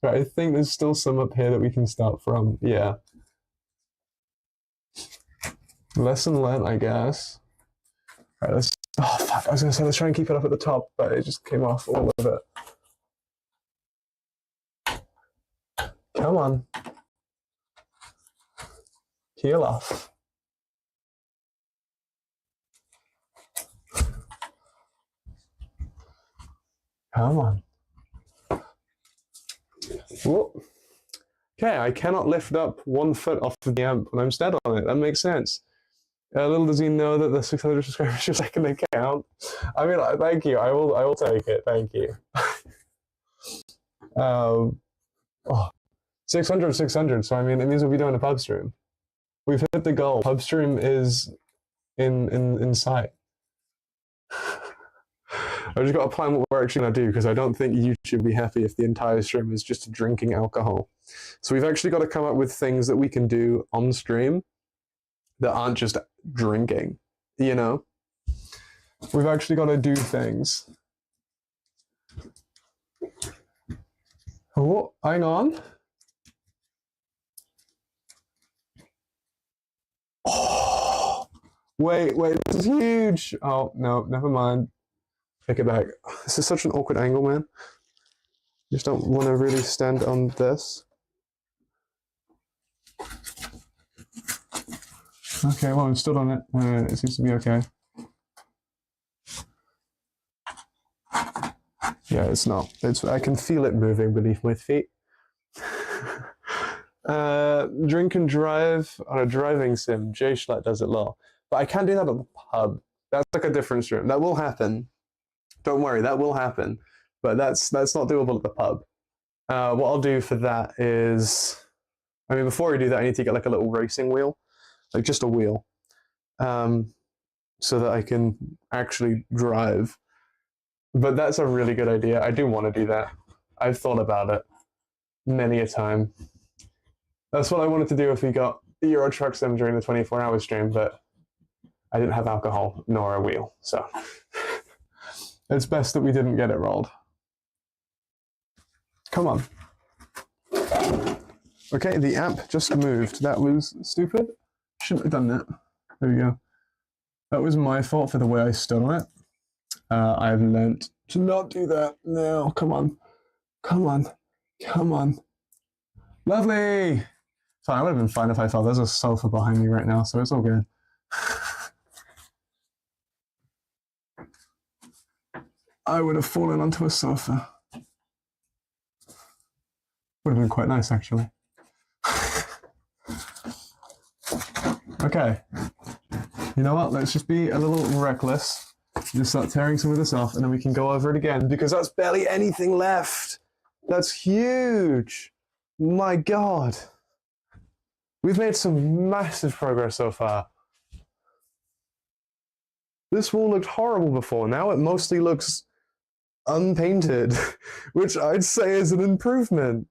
Right, I think there's still some up here that we can start from. Yeah. Lesson learned, I guess. Right, let's... Oh, fuck, I was going to say let's try and keep it up at the top, but it just came off all of it. Come on. Peel off. Come on. Whoa. Okay, I cannot lift up 1 foot off of the amp when I'm stead on it. That makes sense. Little does he know that the 600 subscribers is your second account. I mean, thank you. I will take it. Thank you. 600. So I mean, it means we'll be doing a pub stream. We've hit the goal. Pub stream is in sight. I've just got to plan what we're actually going to do, because I don't think YouTube would be happy if the entire stream is just drinking alcohol. So we've actually got to come up with things that we can do on stream that aren't just drinking, you know? We've actually got to do things. Oh, hang on. Oh, wait, this is huge. Oh, no, never mind. Take it back. This is such an awkward angle, man. Just don't want to really stand on this. Okay, well, I'm stood on it. It seems to be okay. Yeah, it's not. I can feel it moving beneath my feet. Drink and drive on a driving sim. Jay Schlatt does it law. But I can't do that at the pub. That's like a different stream. That will happen. Don't worry, that will happen. But that's not doable at the pub. What I'll do for that is... I mean, before we do that, I need to get like a little racing wheel. Like just a wheel. So that I can actually drive. But that's a really good idea. I do want to do that. I've thought about it many a time. That's what I wanted to do if we got the Euro Truck Sim during the 24-hour stream, but I didn't have alcohol nor a wheel, so it's best that we didn't get it rolled. Come on. Okay, the amp just moved. That was stupid. Shouldn't have done that. There we go. That was my fault for the way I stood on it. I've learnt to not do that. No, come on. Come on. Come on. Lovely! Fine, I would have been fine if I fell. There's a sofa behind me right now, so it's all good. I would have fallen onto a sofa. Would have been quite nice, actually. Okay. You know what? Let's just be a little reckless. Just start tearing some of this off, and then we can go over it again, because that's barely anything left. That's huge. My God. We've made some massive progress so far. This wall looked horrible before. Now it mostly looks unpainted, which I'd say is an improvement.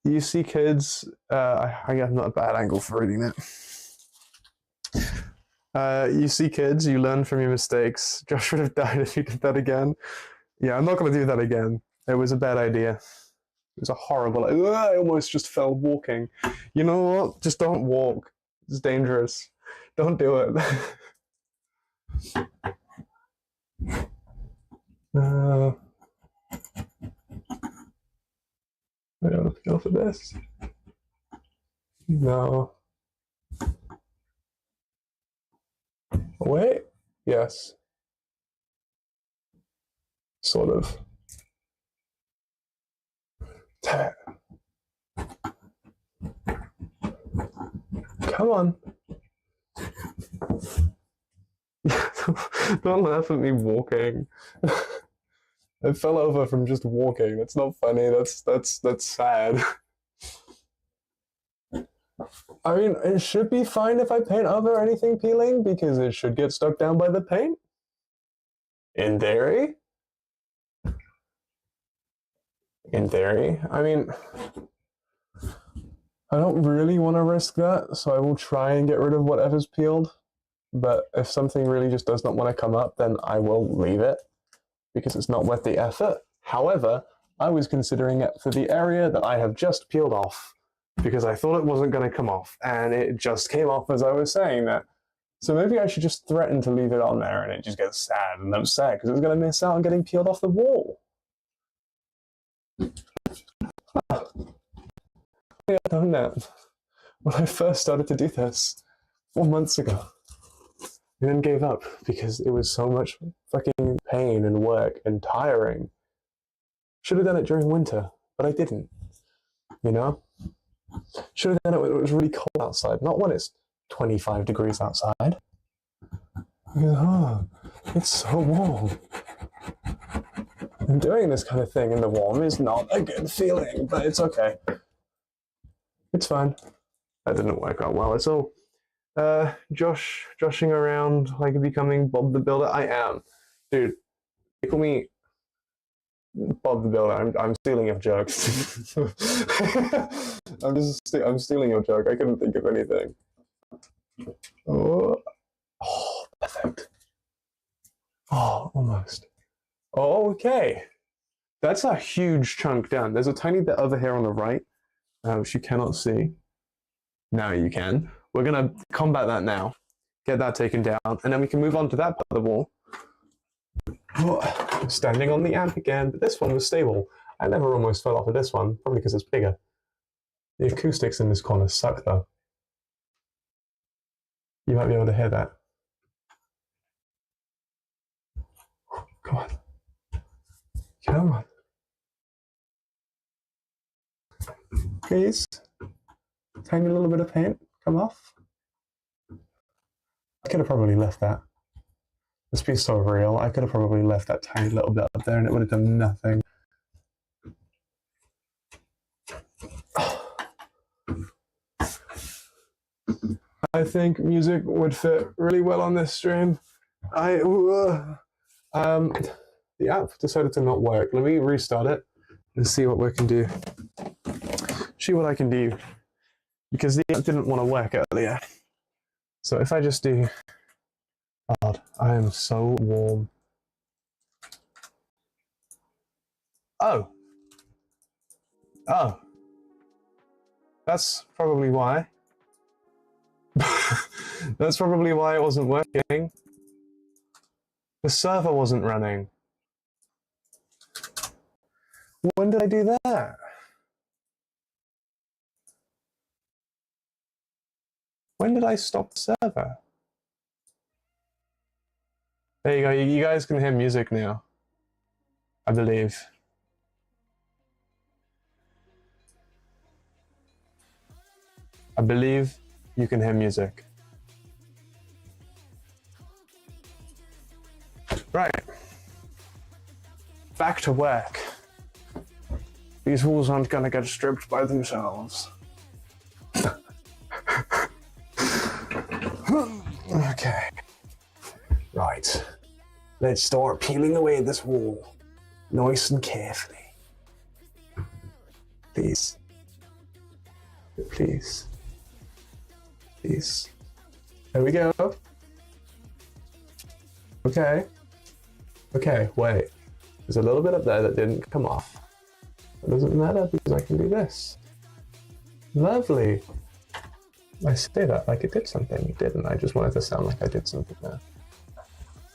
You see kids, I have not a bad angle for reading it. You see kids, you learn from your mistakes. Josh would have died if he did that again. Yeah, I'm not going to do that again. It was a bad idea. It was a horrible... I almost just fell walking. You know what? Just don't walk. It's dangerous. Don't do it. I don't feel for this. No. Wait. Yes. Sort of. Come on. Don't laugh at me walking. I fell over from just walking. That's not funny. That's sad. I mean, it should be fine if I paint over anything peeling, because it should get stuck down by the paint. In theory. In theory. I mean, I don't really want to risk that, so I will try and get rid of whatever's peeled. But if something really just does not want to come up, then I will leave it, because it's not worth the effort. However, I was considering it for the area that I have just peeled off, because I thought it wasn't going to come off, and it just came off as I was saying that. So maybe I should just threaten to leave it on there, and it just gets sad and upset, because it's going to miss out on getting peeled off the wall. I had done that when I first started to do this 4 months ago. And then gave up because it was so much fucking pain and work and tiring. Should have done it during winter, but I didn't. You know? Should have done it when it was really cold outside, not when it's 25 degrees outside. Oh, it's so warm. And doing this kind of thing in the warm is not a good feeling, but it's okay. It's fine. That didn't work out well. It's all joshing around like becoming Bob the Builder. I am. Dude, they call me Bob the Builder. I'm stealing your joke. I'm stealing your joke. I couldn't think of anything. Oh, perfect. Oh, almost. Oh, okay. That's a huge chunk done. There's a tiny bit over here on the right, which you cannot see. Now you can. We're going to combat that now. Get that taken down, and then we can move on to that part of the wall. Oh, standing on the amp again, but this one was stable. I never almost fell off of this one, probably because it's bigger. The acoustics in this corner suck, though. You might be able to hear that. Come on. Come on. Please. Tiny little bit of paint come off. I could have probably left that. Let's be so real. I could have probably left that tiny little bit up there and it would have done nothing. I think music would fit really well on this stream. The app decided to not work. Let me restart it and see what we can do. See what I can do. Because the app didn't want to work earlier. So if I just do... God, I am so warm. Oh. Oh. That's probably why. That's probably why it wasn't working. The server wasn't running. When did I do that? When did I stop the server? There you go, you guys can hear music now. I believe. I believe you can hear music. Right. Back to work. These walls aren't gonna get stripped by themselves. Okay. Right. Let's start peeling away this wall. Nice and carefully. Please. Please. Please. There we go. Okay. Okay, wait. There's a little bit up there that didn't come off. It doesn't matter because I can do this. Lovely. I say that like it did something. It didn't. I just wanted to sound like I did something there.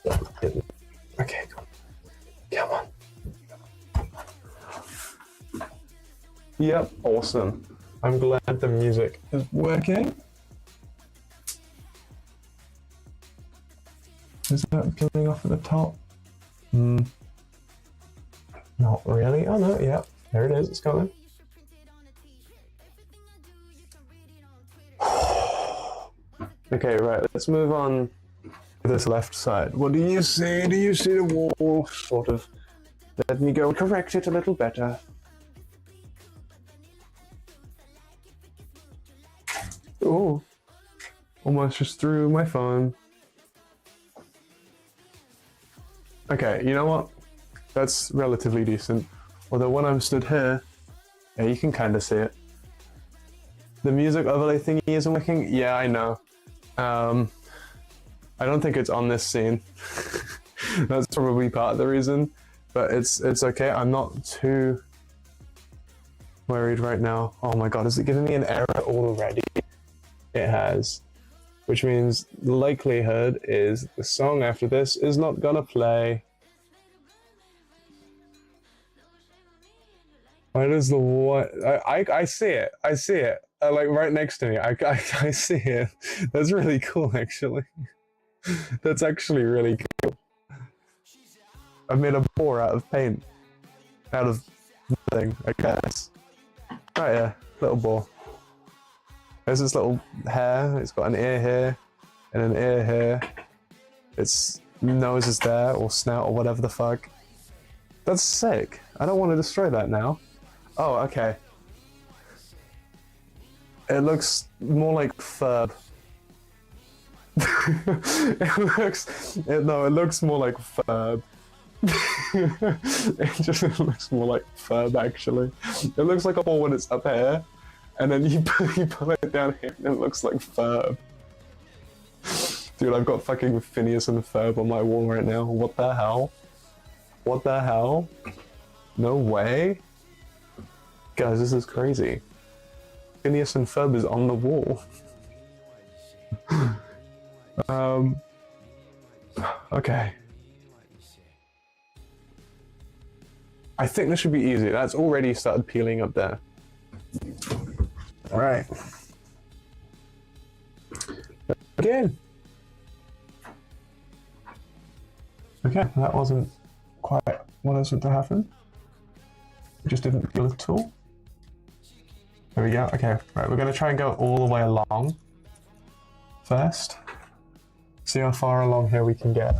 It didn't. Okay, come on. Come on. Yep, awesome. I'm glad the music is working. Is that coming off at the top? Not really. Oh no, yep. There it is, it's coming. Okay, right, let's move on to this left side. What do you see? Do you see the wall? Sort of. Let me go and correct it a little better. Oh, almost just threw my phone. Okay, you know what? That's relatively decent. Although when I'm stood here, yeah, you can kind of see it. The music overlay thingy isn't working? Yeah, I know. I don't think it's on this scene. That's probably part of the reason, but it's okay. I'm not too worried right now. Oh my god, is it giving me an error already? It has. Which means the likelihood is the song after this is not gonna play. Why does the what? I see it. I see it. Like right next to me. I see it. That's really cool, actually. That's actually really cool. I made a boar out of paint. Out of nothing, I guess. Right, yeah. Little boar. There's this little hair. It's got an ear here. And an ear here. Its nose is there, or snout, or whatever the fuck. That's sick. I don't want to destroy that now. Oh, okay. It looks more like furb. it looks more like furb. It just looks more like furb, actually. It looks like a ball when it's up here, and then you pull it down here, and it looks like furb. Dude, I've got fucking Phineas and Ferb on my wall right now. What the hell? What the hell? No way? Guys, this is crazy. Phineas and Ferb is on the wall. Okay. I think this should be easy. That's already started peeling up there. Alright. Again. Okay, that wasn't quite what I was meant to happen. It just didn't peel at all. There we go. Okay, right, we're going to try and go all the way along first. See how far along here we can get.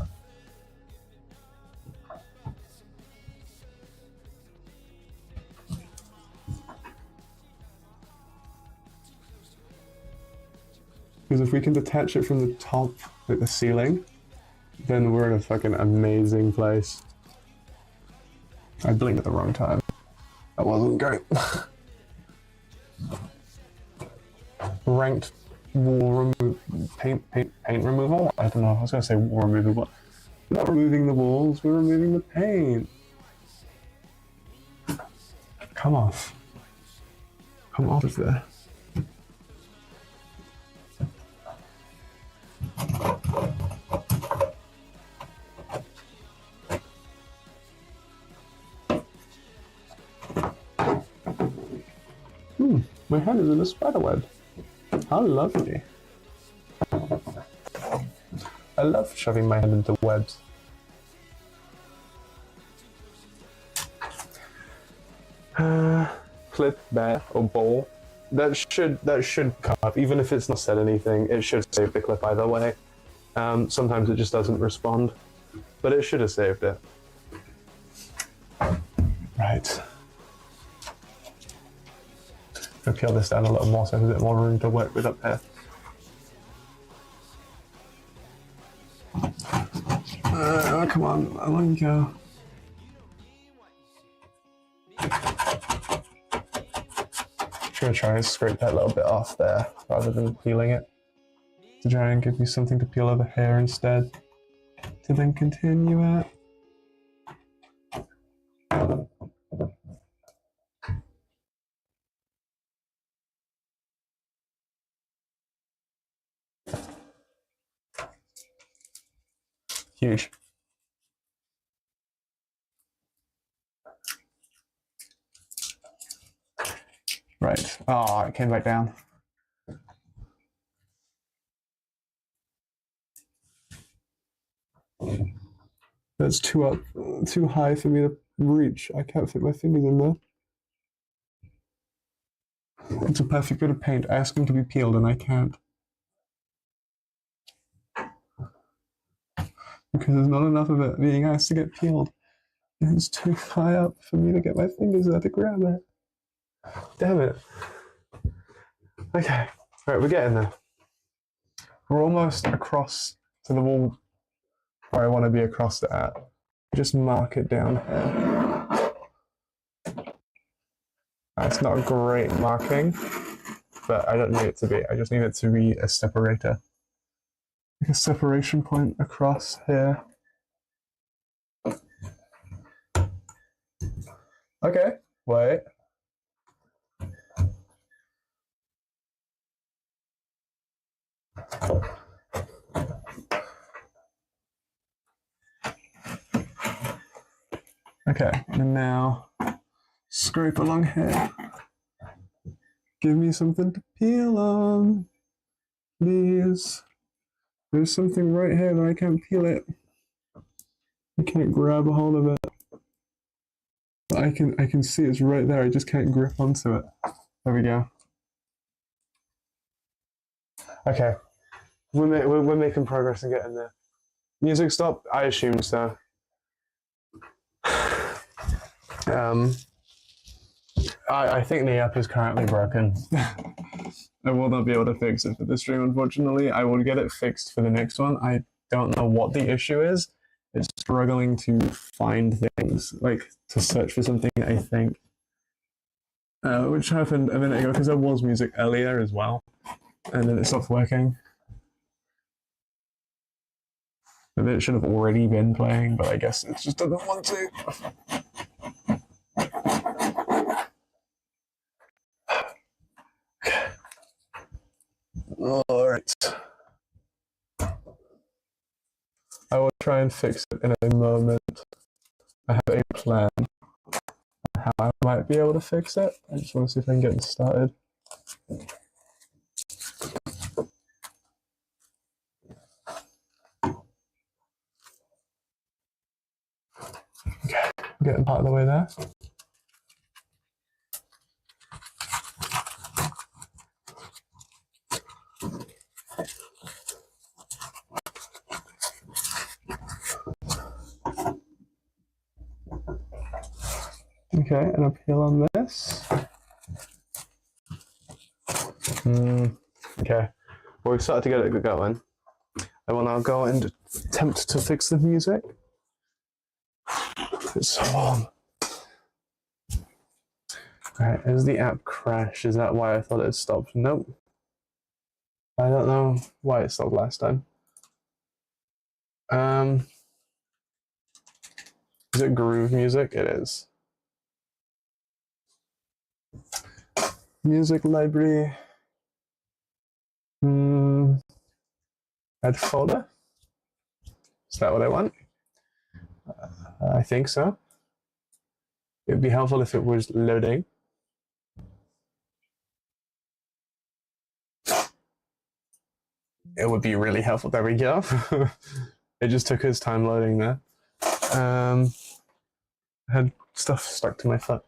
Because if we can detach it from the top, like the ceiling, then we're in a fucking amazing place. I blinked at the wrong time. That wasn't great. Ranked wall paint removal? I don't know, I was gonna say wall removal, but we're not removing the walls, we're removing the paint. Come off. Come off of there. My head is in a spider web. How lovely. I love shoving my head into webs. Clip, bear, or bowl. That should come up. Even if it's not said anything, it should save the clip either way. Sometimes it just doesn't respond, but it should have saved it. Right. I'll peel this down a little more so I have a bit more room to work with up here. Oh, come on, along you go. Just gonna try and scrape that little bit off there rather than peeling it. To try and give you something to peel over here instead. To then continue it. Huge. Right. Oh, it came back down. That's too high for me to reach. I can't fit my fingers in there. It's a perfect bit of paint. I asked him to be peeled and I can't. Because there's not enough of it being asked to get peeled. And it's too high up for me to get my fingers there to grab it. Damn it. Okay, right, we're getting there. We're almost across to the wall where I want to be across it at. Just mark it down here. That's not great marking, but I don't need it to be. I just need it to be a separator. Like a separation point across here. Okay, wait. Okay, and now scrape along here. Give me something to peel on, please. There's something right here that I can't peel it. I can't grab a hold of it. But I can see it's right there. I just can't grip onto it. There we go. Okay, we're making progress in getting there. Music stop? I assume so. I think the app is currently broken. I will not be able to fix it for the stream, unfortunately. I will get it fixed for the next one. I don't know what the issue is. It's struggling to find things, like to search for something, I think. Which happened a minute ago because there was music earlier as well. And then it stopped working. Maybe it should have already been playing, but I guess it just doesn't want to. Alright. I will try and fix it in a moment. I have a plan on how I might be able to fix it. I just want to see if I can get it started. Okay, I'm getting part of the way there. Okay, and appeal on this. Okay, well, we've started to get it going. I will now go and attempt to fix the music. It's so long. Alright, is the app crash? Is that why I thought it had stopped? Nope. I don't know why it stopped last time. Is it groove music? It is. Music library. Add folder. Is that what I want? I think so. It would be helpful if it was loading. It would be really helpful. There we go. It just took its time loading there. I had stuff stuck to my foot.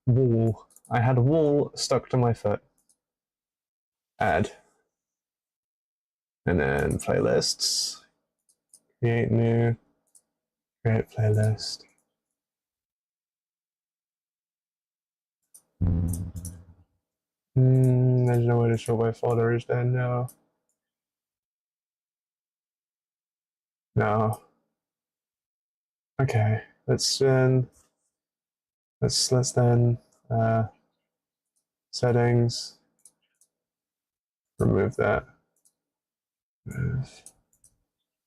Wall. I had a wall stuck to my foot. Add. And then playlists. Create new. Create playlist. There's no way to show my folder, is there? No. No. Okay, let's then settings, remove that,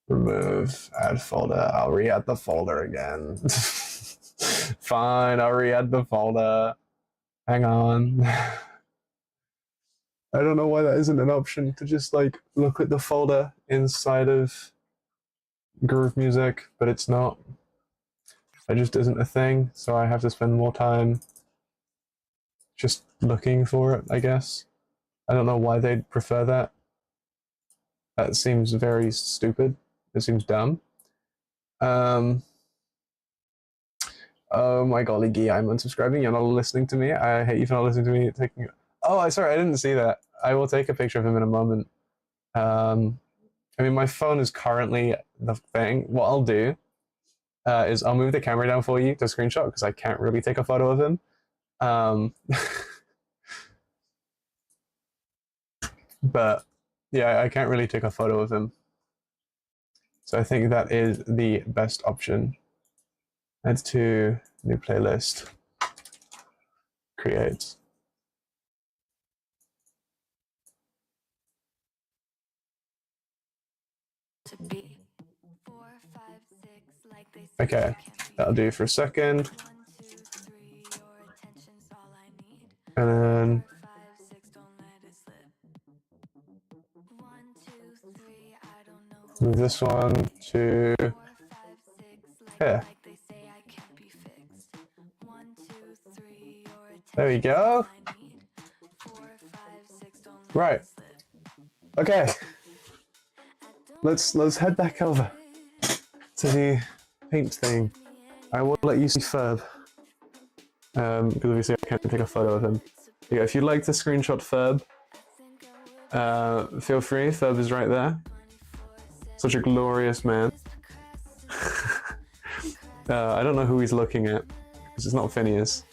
remove, add folder. I'll re-add the folder again. Fine, I'll re-add the folder. Hang on. I don't know why that isn't an option to just like look at the folder inside of Groove Music, but it's not. It just isn't a thing, so I have to spend more time just looking for it, I guess. I don't know why they'd prefer that. That seems very stupid. It seems dumb. Oh my golly gee, I'm unsubscribing. You're not listening to me. I hate you for not listening to me. Oh, sorry, I didn't see that. I will take a picture of him in a moment. I mean, my phone is currently the thing. What I'll do is I'll move the camera down for you to screenshot because I can't really take a photo of him. But yeah, I can't really take a photo of him. So I think that is the best option. Add to new playlist. creates. Okay, that'll do for a second. And then move this one to here. There we go. Right. Okay. Let's head back over to the paint thing. I will let you see Ferb. Because obviously I can't take a photo of him. Yeah, if you'd like to screenshot Ferb, feel free. Ferb is right there. Such a glorious man. I don't know who he's looking at, because it's not Phineas.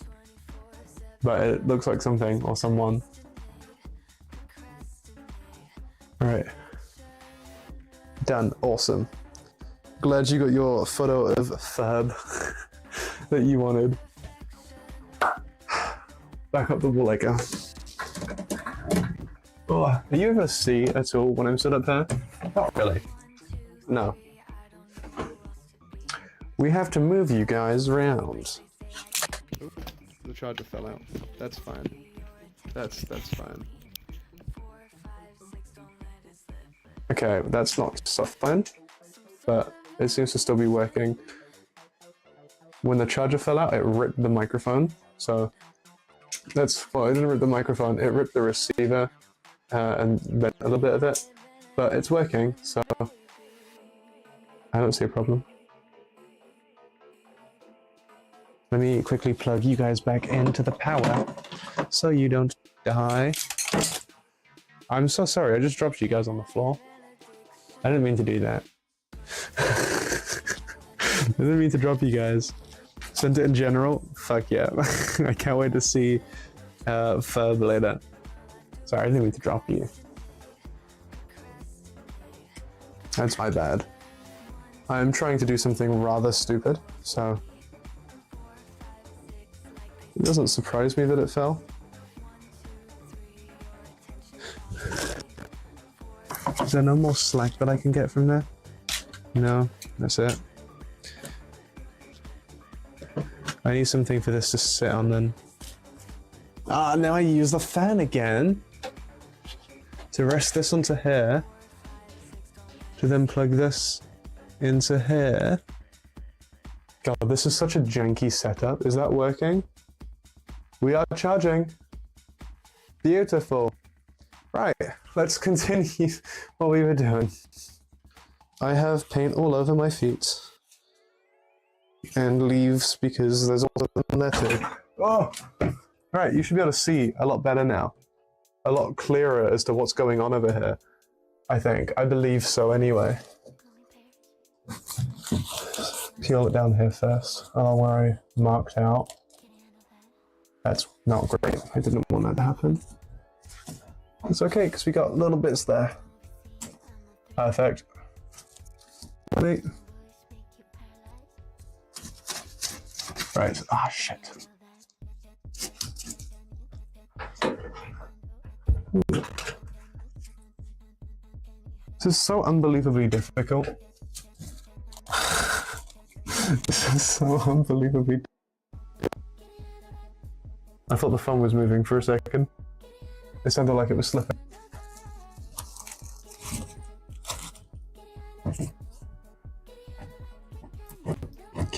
But it looks like something or someone. Alright. Done. Awesome. Glad you got your photo of Ferb that you wanted. Back up the wall like Oh, are you able to see at all when I'm stood up there? Not really. No. We have to move you guys around. Oop, the charger fell out. That's fine. That's fine. Okay, that's not fine, but it seems to still be working. When the charger fell out, it ripped the microphone, so that's, well, it didn't rip the microphone, it ripped the receiver and bent a little bit of it, but it's working, so I don't see a problem. Let me quickly plug you guys back into the power so you don't die. I'm so sorry, I just dropped you guys on the floor. I didn't mean to do that. I didn't mean to drop you guys. Sent it in general? Fuck yeah. I can't wait to see Ferb later. Sorry, I didn't mean to drop you. That's my bad. I'm trying to do something rather stupid, so it doesn't surprise me that it fell. Is there no more slack that I can get from there? No, that's it. I need something for this to sit on then. Ah, now I use the fan again to rest this onto here, to then plug this into here. God, this is such a janky setup. Is that working? We are charging. Beautiful. Right, let's continue what we were doing. I have paint all over my feet. And leaves because there's also one there too. Oh! Right, you should be able to see a lot better now. A lot clearer as to what's going on over here. I think. I believe so anyway. Peel it down here first. Oh, where I marked out. That's not great. I didn't want that to happen. It's okay, because we got little bits there. Perfect. Wait. Right. Ah, shit. This is so unbelievably difficult. This is so unbelievably. I thought the phone was moving for a second. It sounded like it was slipping.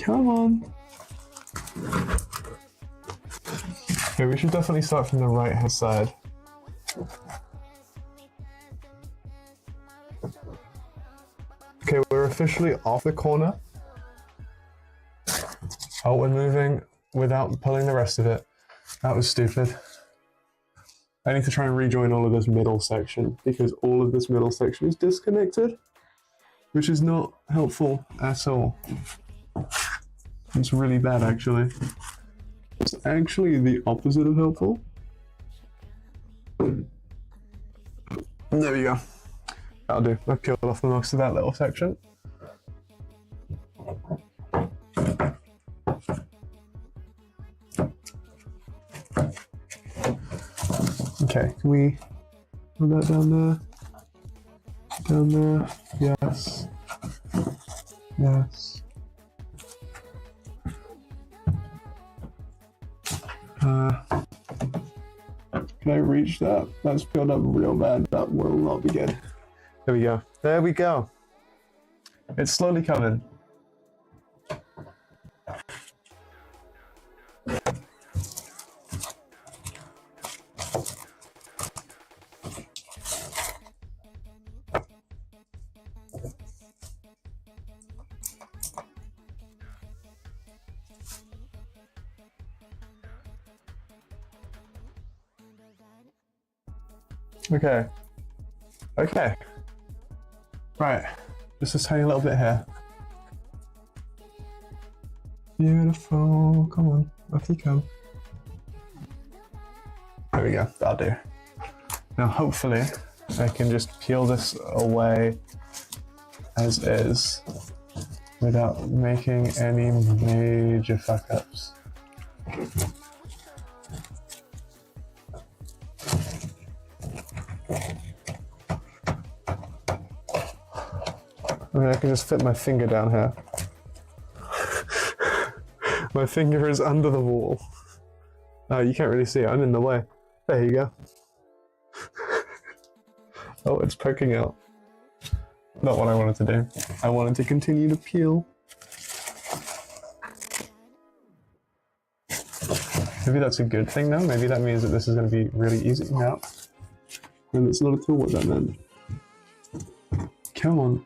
Come on. Okay, we should definitely start from the right hand side. Okay, we're officially off the corner. Oh, we're moving without pulling the rest of it. That was stupid. I need to try and rejoin all of this middle section because all of this middle section is disconnected, which is not helpful at all. It's really bad, actually. It's actually the opposite of helpful. There we go. That'll do. I've peeled off the most of that little section. Okay, can we put that down there? Down there, yes. Yes. Can I reach that? That's filled up real bad. That will not be good. There we go. There we go. It's slowly coming. Okay. Okay. Right. Just a tiny little bit here. Beautiful. Come on. Off you come. There we go. That'll do. Now hopefully I can just peel this away as is without making any major fuck ups. I mean, I can just fit my finger down here. My finger is under the wall. Oh, you can't really see it. I'm in the way. There you go. Oh, it's poking out. Not what I wanted to do. I wanted to continue to peel. Maybe that's a good thing though. Maybe that means that this is going to be really easy now. And it's not at all what that meant. Come on.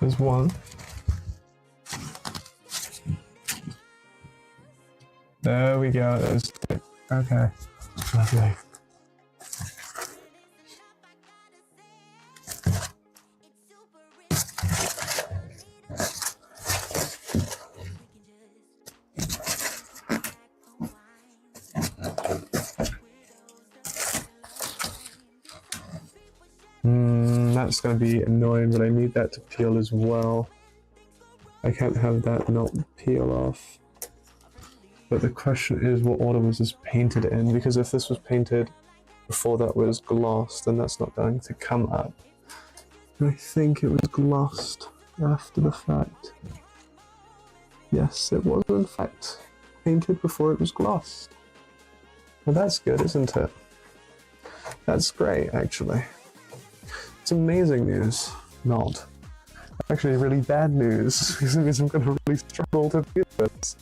There's one. There we go. There's two. Okay. Lovely. That's going to be annoying, but I need that to peel as well. I can't have that not peel off. But the question is, what order was this painted in? Because if this was painted before that was glossed, then that's not going to come up. And I think it was glossed after the fact. Yes, it was in fact painted before it was glossed. Well, that's good, isn't it? That's great, actually. It's amazing news. Not. Actually, really bad news, because it means I'm going to really struggle to do this.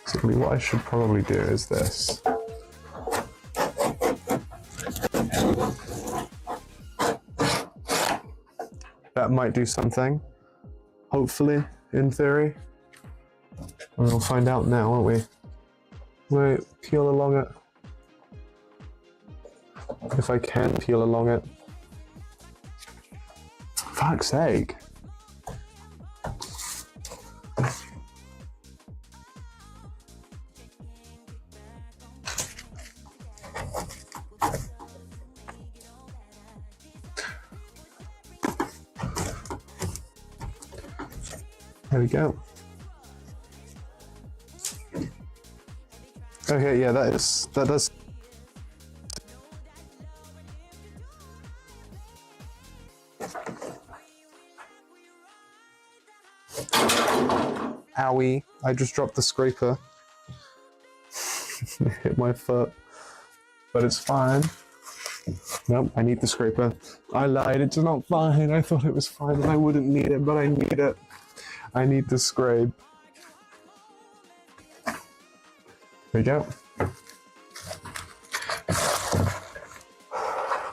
So what I should probably do is this. That might do something, hopefully, in theory. And we'll find out now, won't we? Wait, peel along it. If I can peel along it. Fuck's sake. There we go. Okay, yeah, that does. Owie, I just dropped the scraper. It hit my foot, but it's fine. Nope, I need the scraper. I lied, it's not fine. I thought it was fine and I wouldn't need it, but I need it. I need the scrape. There we go.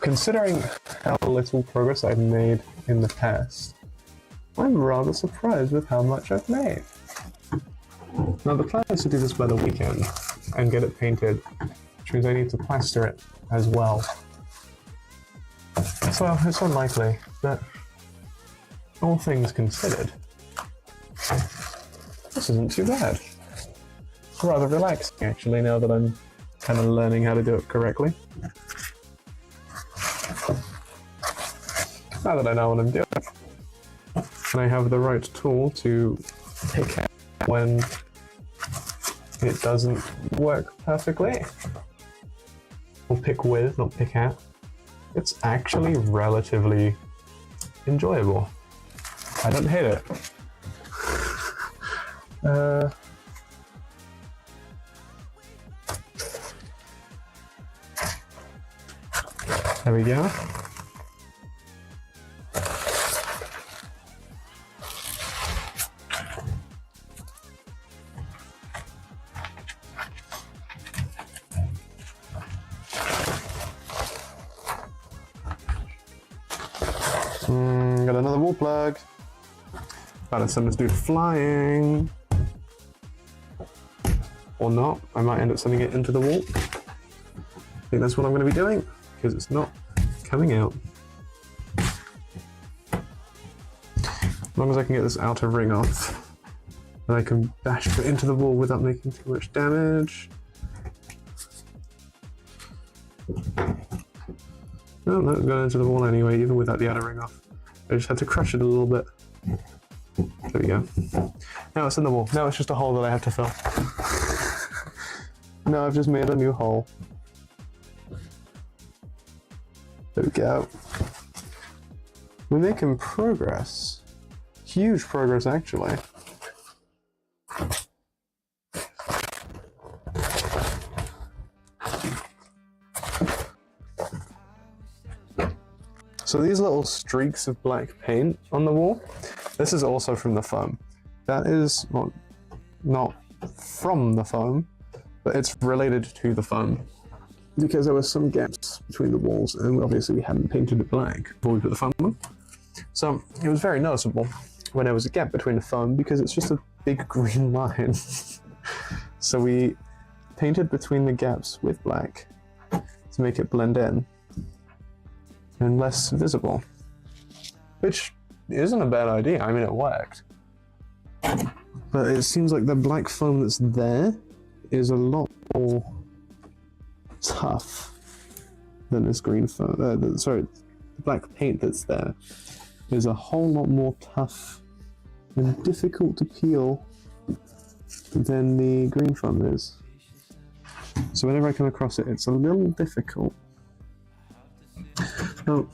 Considering how little progress I've made in the past, I'm rather surprised with how much I've made. Now the plan is to do this by the weekend and get it painted, which means I need to plaster it as well. So it's unlikely, but all things considered, this isn't too bad. rather relaxing actually now that I'm kind of learning how to do it correctly. Now that I know what I'm doing, and I have the right tool to pick out when it doesn't work perfectly. Or pick with, not pick out. It's actually relatively enjoyable. I don't hate it. There we go. Got another wall plug. About to send this dude flying. Or not. I might end up sending it into the wall. I think that's what I'm going to be doing, because it's not coming out. As long as I can get this outer ring off, then I can bash it into the wall without making too much damage. No, no, it's going into the wall anyway, even without the outer ring off. I just had to crush it a little bit. There we go. Now it's in the wall. Now it's just a hole that I have to fill. Now I've just made a new hole. There we go. We're making progress. Huge progress, actually. So these little streaks of black paint on the wall, this is also from the foam. That is not from the foam, but it's related to the foam. Because there were some gaps between the walls, and obviously we hadn't painted it black before we put the foam on. So it was very noticeable when there was a gap between the foam, because it's just a big green line. So we painted between the gaps with black to make it blend in and less visible. Which isn't a bad idea, I mean it worked. But it seems like the black foam that's there is a lot more tough than this green foam. Sorry, the black paint that's there is a whole lot more tough and difficult to peel than the green foam is. So whenever I come across it, it's a little difficult. Now,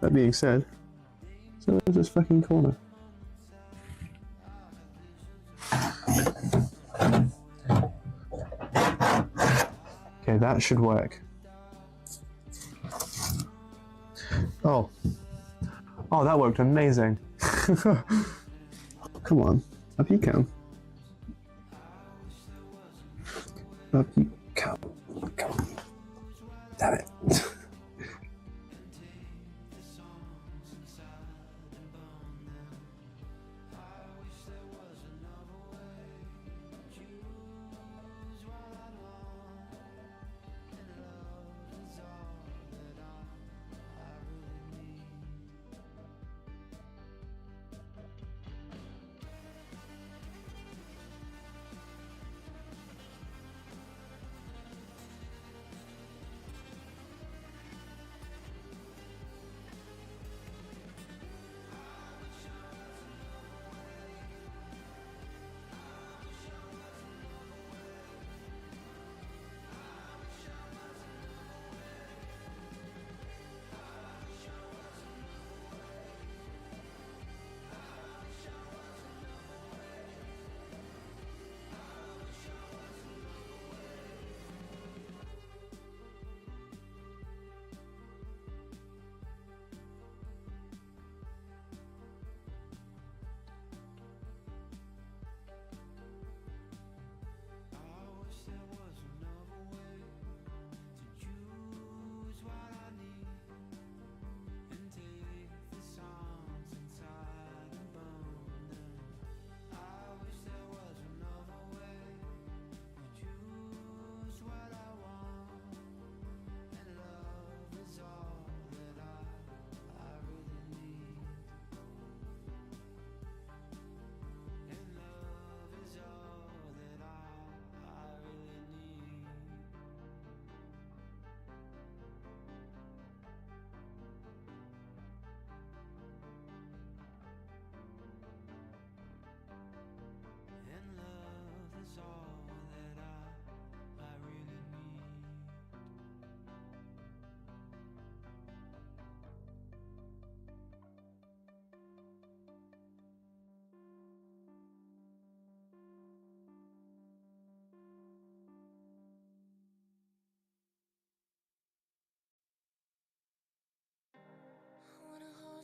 that being said, so there's this fucking corner. Okay, that should work. Oh. Oh, that worked amazing. Come on, up you come. Up you come. Come on. Damn it.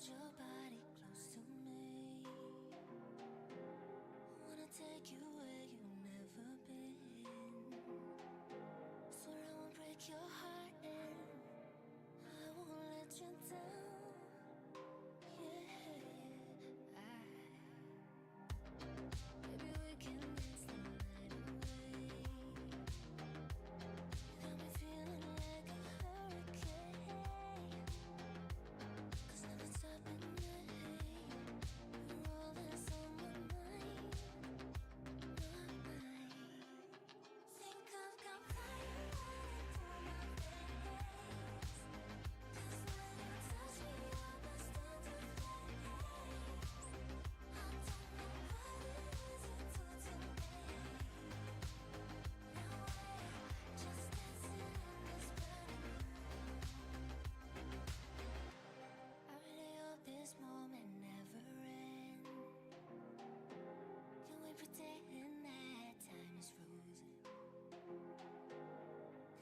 hold your body close to me. Wanna take you where you've never been. Swear I won't break your heart and I won't let you down. Yeah, maybe we can dance the night away. You got me feeling like a hurricane. 'Cause nothing's stopping the hate. You're all that's on my mind, my mind. Think I've got fire running through my veins. 'Cause when you touch me, I burst into flames. I don't know what it is you do to me. Now we're just dancing in this burning room. I really hope this moment never ends. Can we pretend that time is frozen?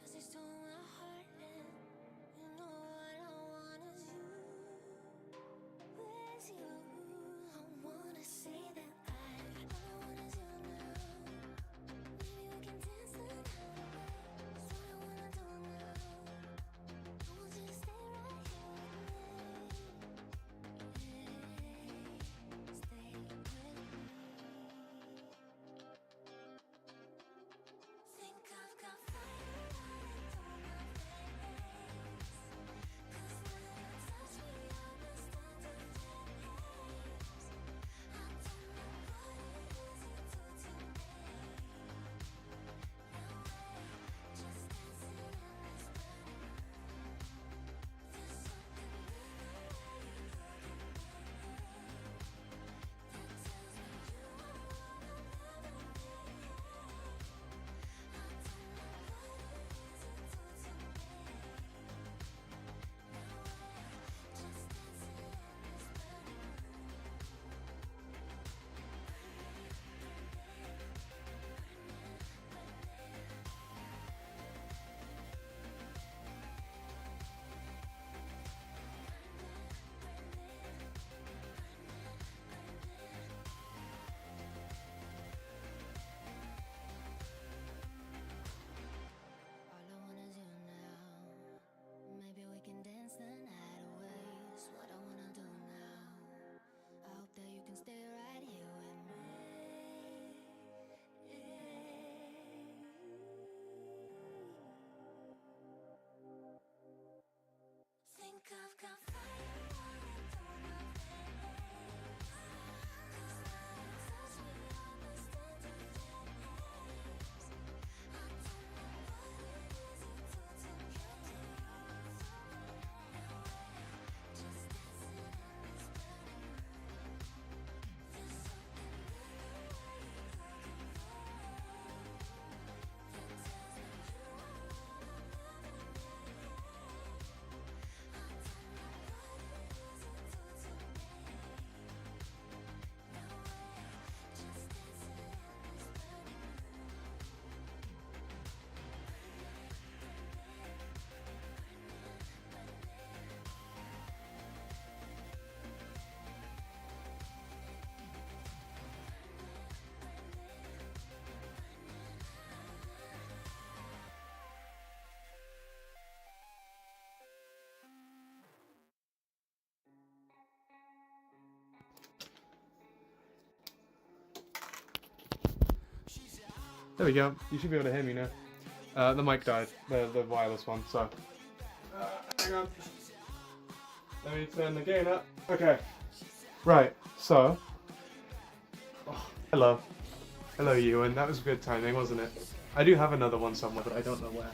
'Cause you stole my heart and you know what I want is you. Where's you? I wanna say that all I want is you now. Maybe we can dance the night away. That's what I wanna do now. I want you to stay right here with me. Yeah, stay with me. Think I've got fire running through my veins. 'Cause when you touch me, I burst into flames. I don't know what it is you do to me. Now we're just dancing in this burning room. There's something in the way you look at me that tells me you are what I'll never be. I don't know what it is you do to me. Now we're just dancing in this burning all I want is you now. Maybe we can dance the night away. It's what I wanna do now. I hope that you can stay right here with me. Think I've got fire running through my veins. 'Cause when you touch me, I burst into flames. I don't know what it is you do to me. Now we're just dancing in this burning room. There's something in the way you look at me that tells me you are what I'll never be. I don't know what it is you do to me. Now we're just dancing in this burning There we go. You should be able to hear me now. The mic died, the wireless one, so. Hang on. Let me turn the gain up. Okay. Right, so. Oh, hello. Hello, Ewan. That was good timing, wasn't it? I do have another one somewhere, but I don't know where.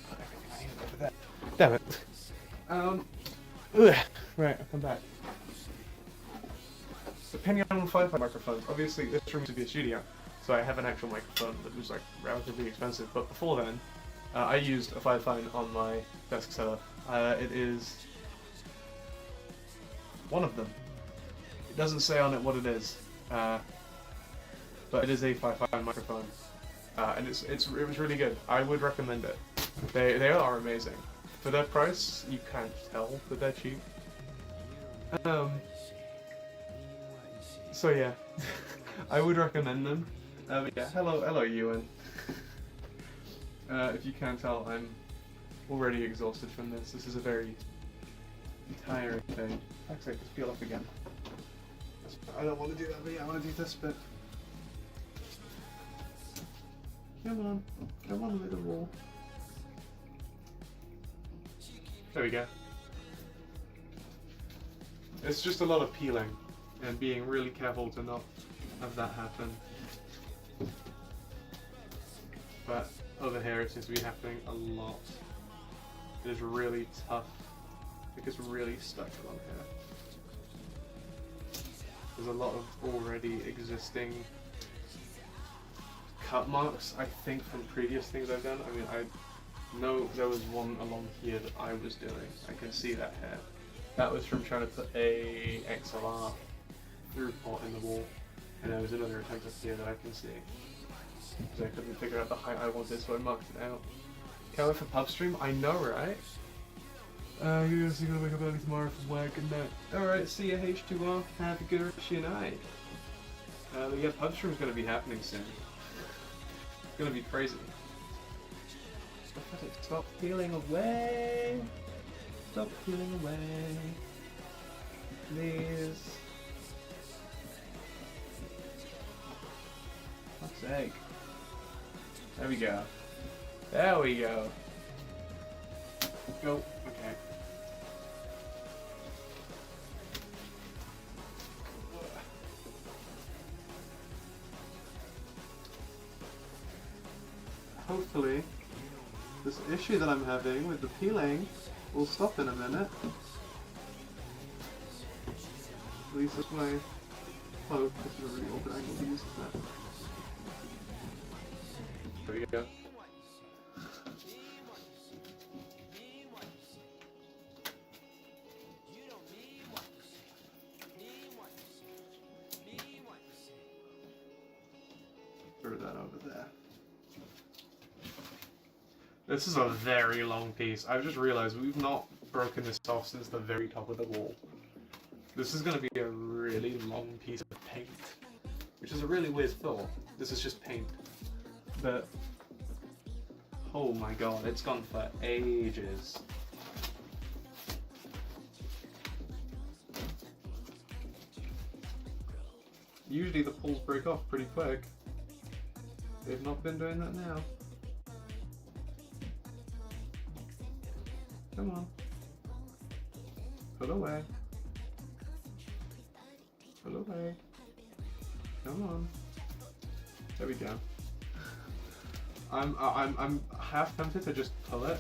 Put everything I need over there. Damn it. Right, I'll come back. Depending on 5 microphones, obviously this room used to be a studio, so I have an actual microphone that was like relatively expensive, but before then, I used a 5.5 on my desk setup. It is one of them. It doesn't say on it what it is, but it is a 5.5 microphone, and it was really good. I would recommend it. They are amazing. For their price, you can't tell that they're cheap. So yeah, I would recommend them. But yeah, hello, Ewan. If you can't tell, I'm already exhausted from this. This is a very tiring thing. Actually, just peel up again. I don't want to do that, but yeah, I want to do this bit. Come on, little wall. There we go. It's just a lot of peeling and being really careful to not have that happen. But over here it seems to be happening a lot. It is really tough. It gets really stuck along here. There's a lot of already existing cut marks, I think, from previous things I've done. I mean, I know there was one along here that I was doing. I can see that here. That was from trying to put a XLR through port in the wall. And there was another attempt up here that I can see. Because I couldn't figure out the height I wanted, so I marked it out. Can't wait for pub stream? I know, right? You're gonna wake up early tomorrow from work and alright, see ya H2R. Have a good rest of your night. But yeah, pub stream's gonna be happening soon. It's gonna be crazy. Stop peeling away. Stop peeling away. Please. Fuck's sake. There we go. There we go. Go. Okay. Hopefully, this issue that I'm having with the peeling will stop in a minute. At least that's my hope. This is a really awkward angle to use that. There we go. Throw that over there. This is a very long piece. I've just realized we've not broken this off since the very top of the wall. This is going to be a really long piece of paint, which is a really weird thought. This is just paint. But, oh my god, it's gone for ages. Usually the pulls break off pretty quick. They've not been doing that now. Come on. Pull away. Pull away. Come on. There we go. I'm half tempted to just pull it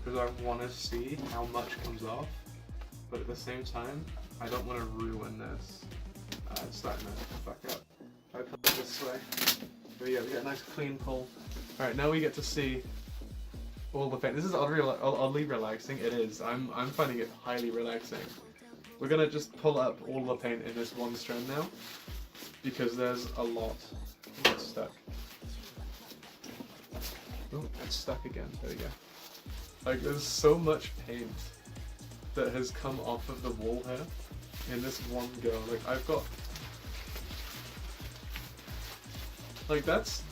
because I want to see how much comes off, but at the same time, I don't want to ruin this. It's starting to fuck up. If I pull it this way. But yeah, we get a nice clean pull. Alright, now we get to see all the paint. This is oddly relaxing. It is. I'm finding it highly relaxing. We're gonna just pull up all the paint in this one strand now, because there's a lot that's stuck. Oh, it's stuck again. There we go. Like, there's so much paint that has come off of the wall here in this one go. Like, I've got... Like, that's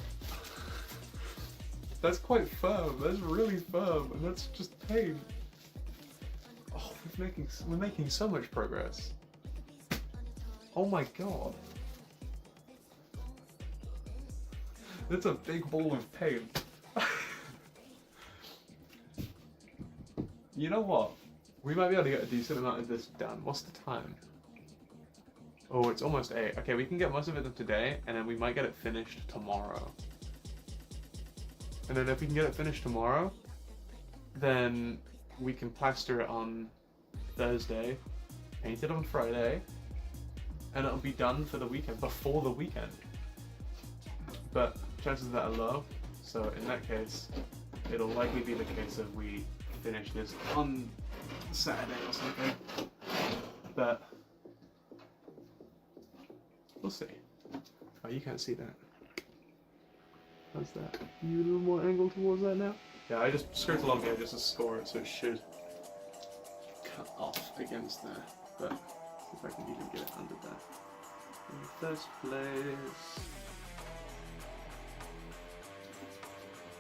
quite firm. That's really firm, and that's just paint. Oh, we're making so much progress. Oh my god. That's a big ball of paint. You know what? We might be able to get a decent amount of this done. What's the time? Oh, it's almost 8. Okay, we can get most of it done today, and then we might get it finished tomorrow. And then if we can get it finished tomorrow, then we can plaster it on Thursday, paint it on Friday, and it'll be done for the weekend, before the weekend. But chances of that are low, so in that case, it'll likely be the case of we finish this on Saturday or something. But we'll see. Oh, you can't see that. How's that? You a little more angle towards that now? Yeah, I just scraped along here just to score it, so it should cut off against there. But if I can even get it under there. In the first place.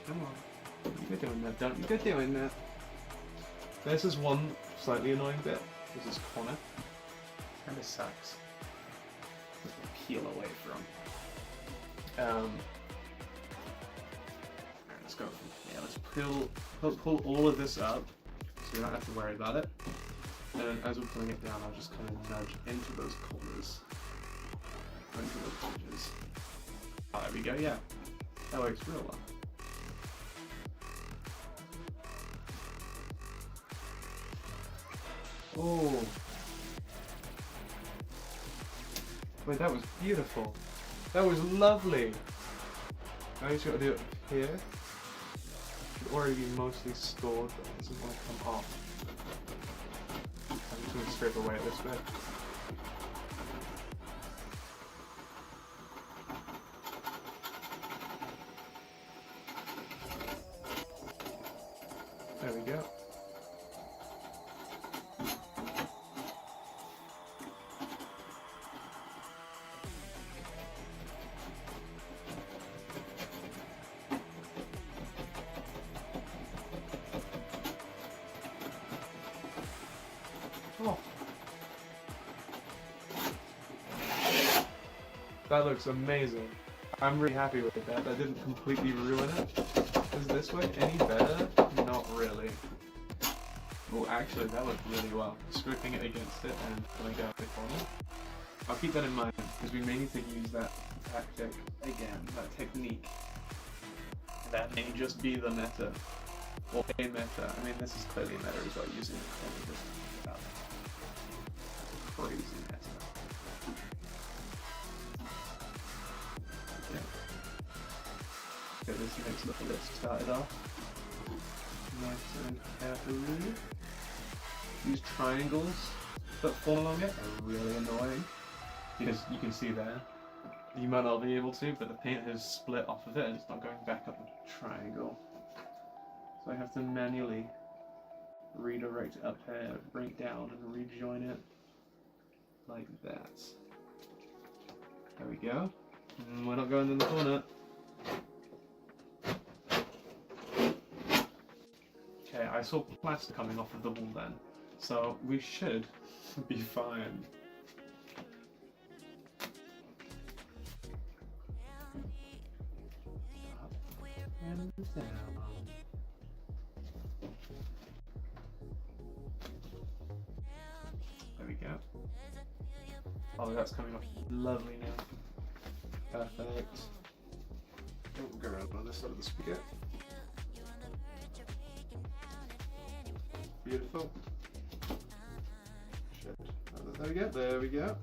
Come on. You're doing that, don't you? You're doing that. This is one slightly annoying bit. This is corner. Kinda sucks. Peel away from. Alright, let's go. Yeah, let's pull all of this up so we don't have to worry about it. And as we're pulling it down, I'll just kind of nudge into those corners. Into those edges. Oh, there we go, yeah. That works real well. Oh. Wait, that was beautiful. That was lovely. Now you just gotta do it here. Should already be mostly stored, but it doesn't want to come off. I'm just gonna scrape away at this bit. There we go. Oh. That looks amazing. I'm really happy with that. That didn't completely ruin it. Is this way any better? Not really. Well, actually, that looked really well. Scraping it against it and pulling down the corner. I'll keep that in mind because we may need to use that tactic again, that technique. That may just be the meta. Or a meta. I mean, this is clearly a meta as well, using the corner just without crazy meta. Okay. Get this next little bit started off. Nice and carefully. These triangles that form along it are really annoying because you can see there. You might not be able to, but the paint has split off of it and it's not going back up the triangle. So I have to manually redirect it up here, bring it down and rejoin it like that. There we go. We're not going in the corner. Okay, I saw plaster coming off of the wall then, so we should be fine. Up and down. There we go. Oh, that's coming off lovely now. Perfect. Oh, we'll go around on this side of the spigot. Beautiful. Shit. There we go, there we go.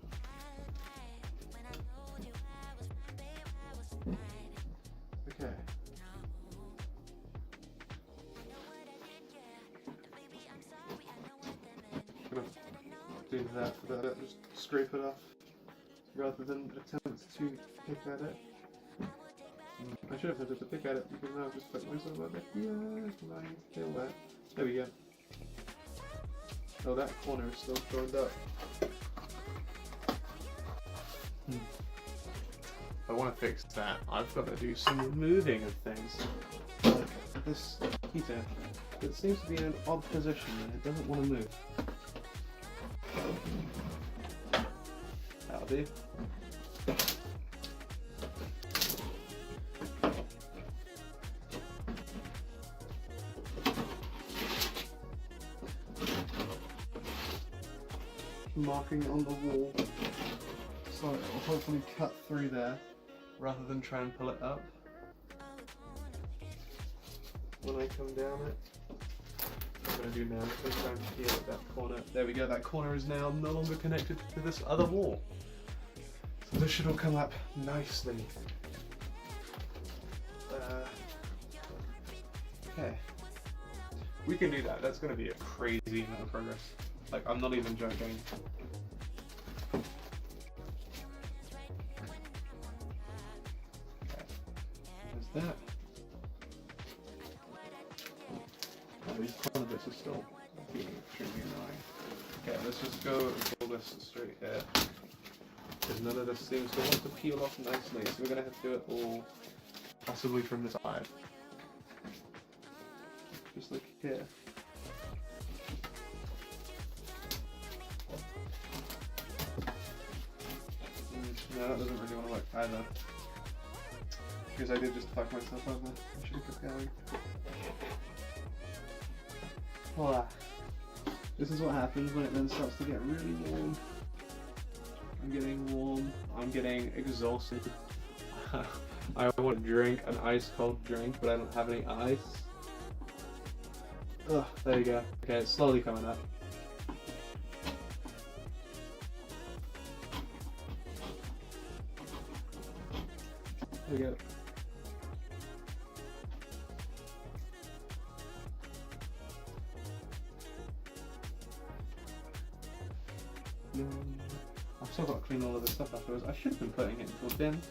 Okay. Gonna do that for that, just scrape it off rather than attempt to pick at it. I should have attempted to pick at it because now I've just put myself a bit. Yeah, right, feel that. There we go. Oh, that corner is still joined up. If I want to fix that, I've got to do some removing of things. Like this heater, it seems to be in an odd position and it doesn't want to move. That'll do. Marking it on the wall, so it will hopefully cut through there rather than try and pull it up when I come down it. What I'm going to do now is try and peel at that corner. There we go, that corner is now no longer connected to this other wall. So this should all come up nicely. Okay. We can do that, that's going to be a crazy amount of progress. Like, I'm not even joking. Okay. There's that. Oh, these corner bits are still being extremely annoying. Okay, let's just go and pull this straight here. Because none of this seems to want to peel off nicely, so we're going to have to do it all possibly from the side. Just look here. No, that doesn't really want to work either. Because I did just fuck myself over. I should have kept going. Voila. This is what happens when it then starts to get really warm. I'm getting warm. I'm getting exhausted. I want to drink an ice cold drink, but I don't have any ice. Ugh, there you go. Okay, it's slowly coming up. There we go. I've still got to clean all of this stuff afterwards. I should have been putting it into a bin.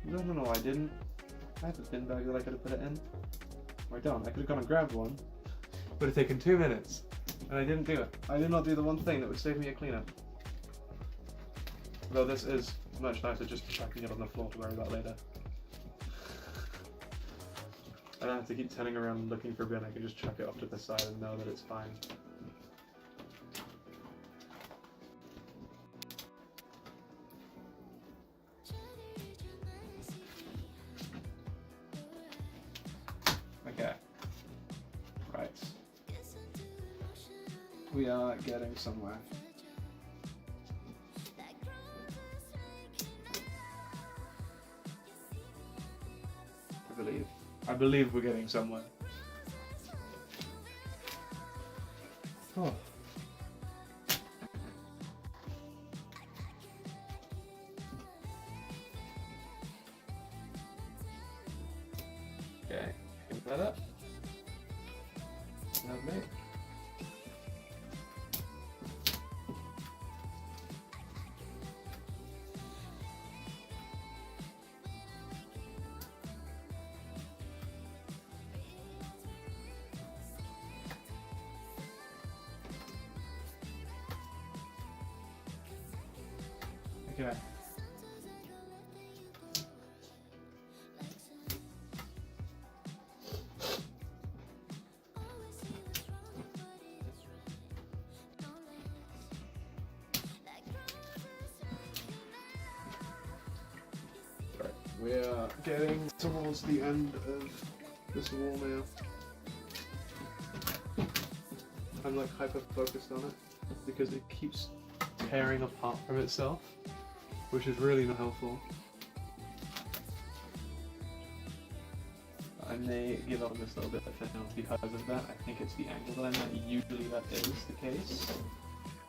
No, I didn't. I have a bin bag that I could have put it in. Or I don't. I could have gone and grabbed one. Would have taken 2 minutes. And I didn't do it. I did not do the one thing that would save me a cleanup. Though this is much nicer just chucking it on the floor to worry about later. I don't have to keep turning around looking for a bin. I can just chuck it off to the side and know that it's fine. Okay. Right. We are getting somewhere. I believe we're getting somewhere. Oh. Okay, pick that up. Not me. Okay. Right, we are getting towards the end of this wall now. I'm like hyper focused on it because it keeps tearing apart from itself, which is really not helpful. I may give up on this little bit for now because of that. I think it's the angle that I'm at. Usually that is the case.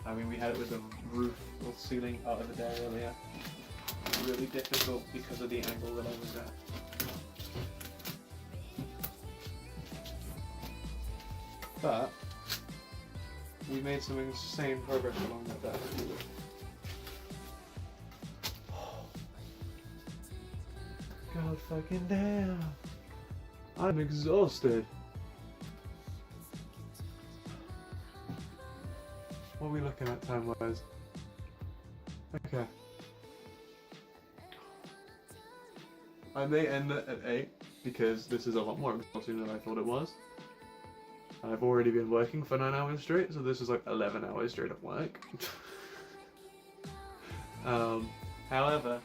I mean, we had it with the roof or ceiling part of the day earlier. Really difficult because of the angle that I was at. But we made some insane progress along that day. God fucking damn. I'm exhausted. What are we looking at time-wise? Okay. I may end it at 8 because this is a lot more exhausting than I thought it was. I've already been working for 9 hours straight, so this is like 11 hours straight of work. However,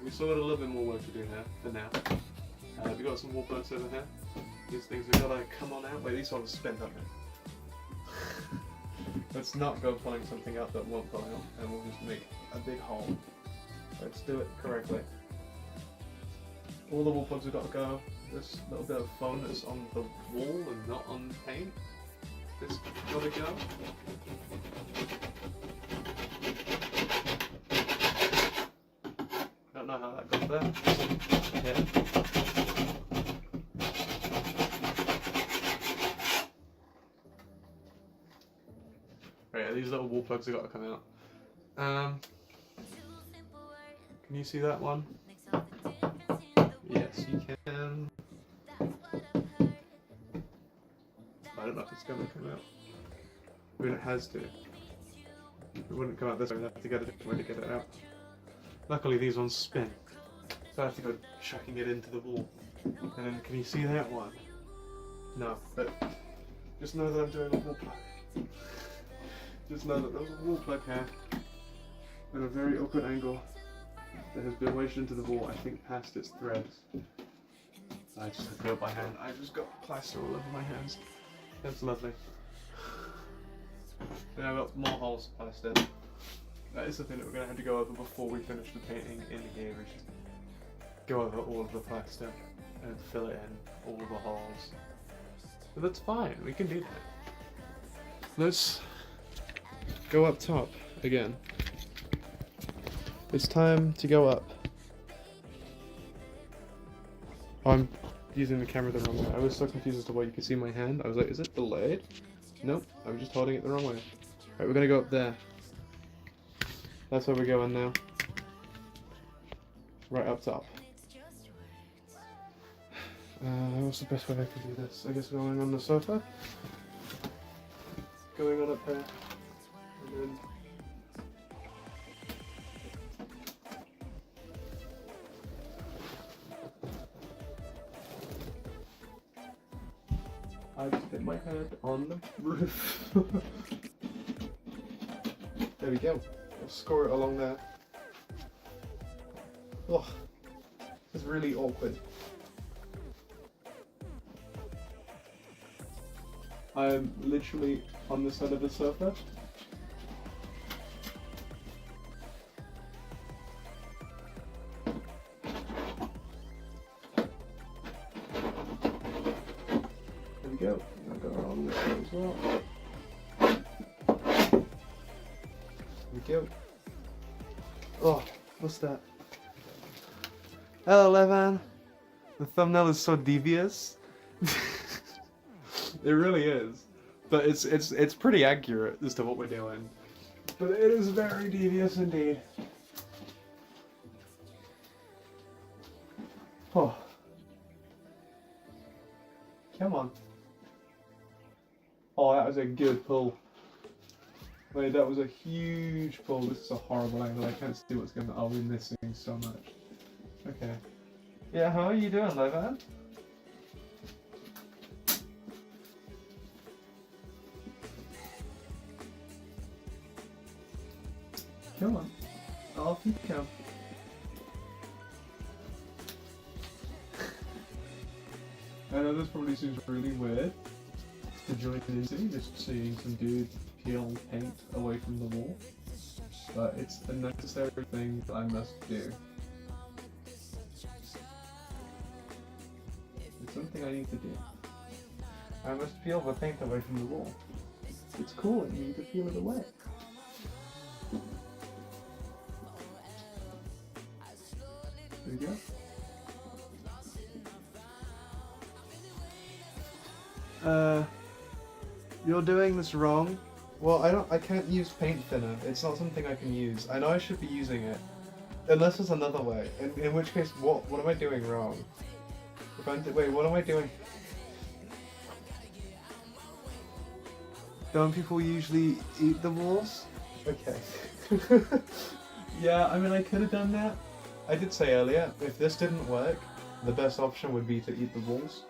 we still got a little bit more work to do now, for now. We got some wall plugs over here. These things have got to come on out. Wait, these sort of spin, don't they? Let's not go pulling something out that won't pull out, and we'll just make a big hole. Let's do it correctly. All the wall plugs have got to go. This little bit of foam that's on the wall and not on the paint. This got to go. Don't know how that got there. Yeah. Right, these little wall plugs have got to come out. Can you see that one? Yes, you can. I don't know if it's going to come out. I mean, it has to. It wouldn't come out this way, I'd have to get a different way to get it out. Luckily these ones spin, so I have to go chucking it into the wall. And then, can you see that one? No, but just know that I'm doing a wall plug. Just know that there was a wall plug here at a very awkward angle that has been wedged into the wall, I think past its threads. I just had to do it by hand. I just got plaster all over my hands. That's lovely. Then I've got more holes of plaster. That is the thing that we're going to have to go over before we finish the painting in here, is just go over all of the plaster and fill it in, all the holes. But that's fine, we can do that. Let's go up top again. It's time to go up. Oh, I'm using the camera the wrong way. I was so confused as to why you could see my hand. I was like, is it delayed? Nope, I was just holding it the wrong way. Right, we're gonna go up there. That's where we're going now. Right up top. What's the best way I can do this? I guess going on the sofa. Going on up there. And then... I just hit my head on the roof. There we go. We'll score it along there. Ugh. It's really awkward. I'm literally on the side of the sofa. There we go. I'll go around this way as well. There we go. Oh, what's that? Hello, Levan. The thumbnail is so devious. It really is, but it's pretty accurate as to what we're doing. But it is very devious indeed. Oh, come on! Oh, that was a good pull. Wait, that was a huge pull. This is a horrible angle. I can't see what's going on. I'll be missing so much. Okay. Yeah, how are you doing, Levan? Come on. Off you come. I know this probably seems really weird to join into, just seeing some dude peel paint away from the wall, but it's a necessary thing that I must do. It's something I need to do. I must peel the paint away from the wall. It's cool and you need to peel it away. There you go. You're doing this wrong. Well, I can't use paint thinner. It's not something I can use. I know I should be using it. Unless there's another way. In which case, what am I doing wrong? Wait, what am I doing? Don't people usually eat the walls? Okay. Yeah, I mean, I could have done that. I did say earlier, if this didn't work, the best option would be to eat the walls.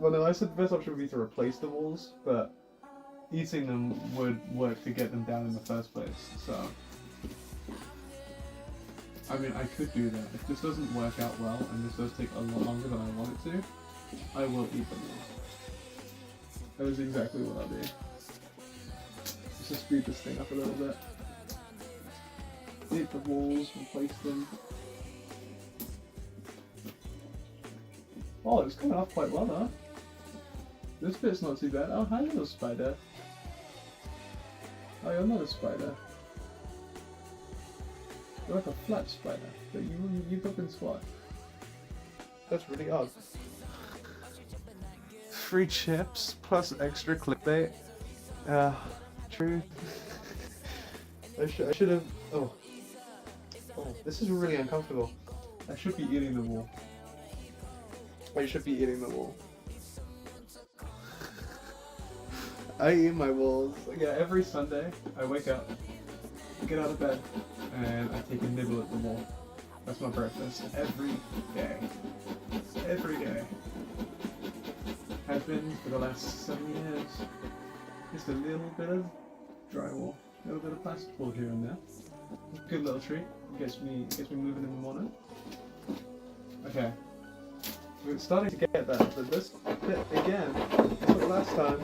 Well, no, I said the best option would be to replace the walls, but eating them would work to get them down in the first place, so... I mean, I could do that. If this doesn't work out well, and this does take a lot longer than I want it to, I will eat the walls. That is exactly what I'll do. Let's just speed this thing up a little bit. Eat the walls, replace them. Oh, it's coming off quite well though. This bit's not too bad. Oh, hi little spider. Oh, you're not a spider. You're like a flat spider, but you've up in squat. That's really odd. Free chips plus extra clickbait. True. I should have. Oh, this is really uncomfortable. I should be eating the wall. I should be eating the wall. I eat my walls. Yeah, every Sunday I wake up, get out of bed, and I take a nibble at the wall. That's my breakfast every day. Every day. Has been for the last 7 years. Just a little bit of drywall, a little bit of plasterboard here and there. Good little treat. Gets me moving in the morning. Okay. We're starting to get that, but this bit again, just like last time.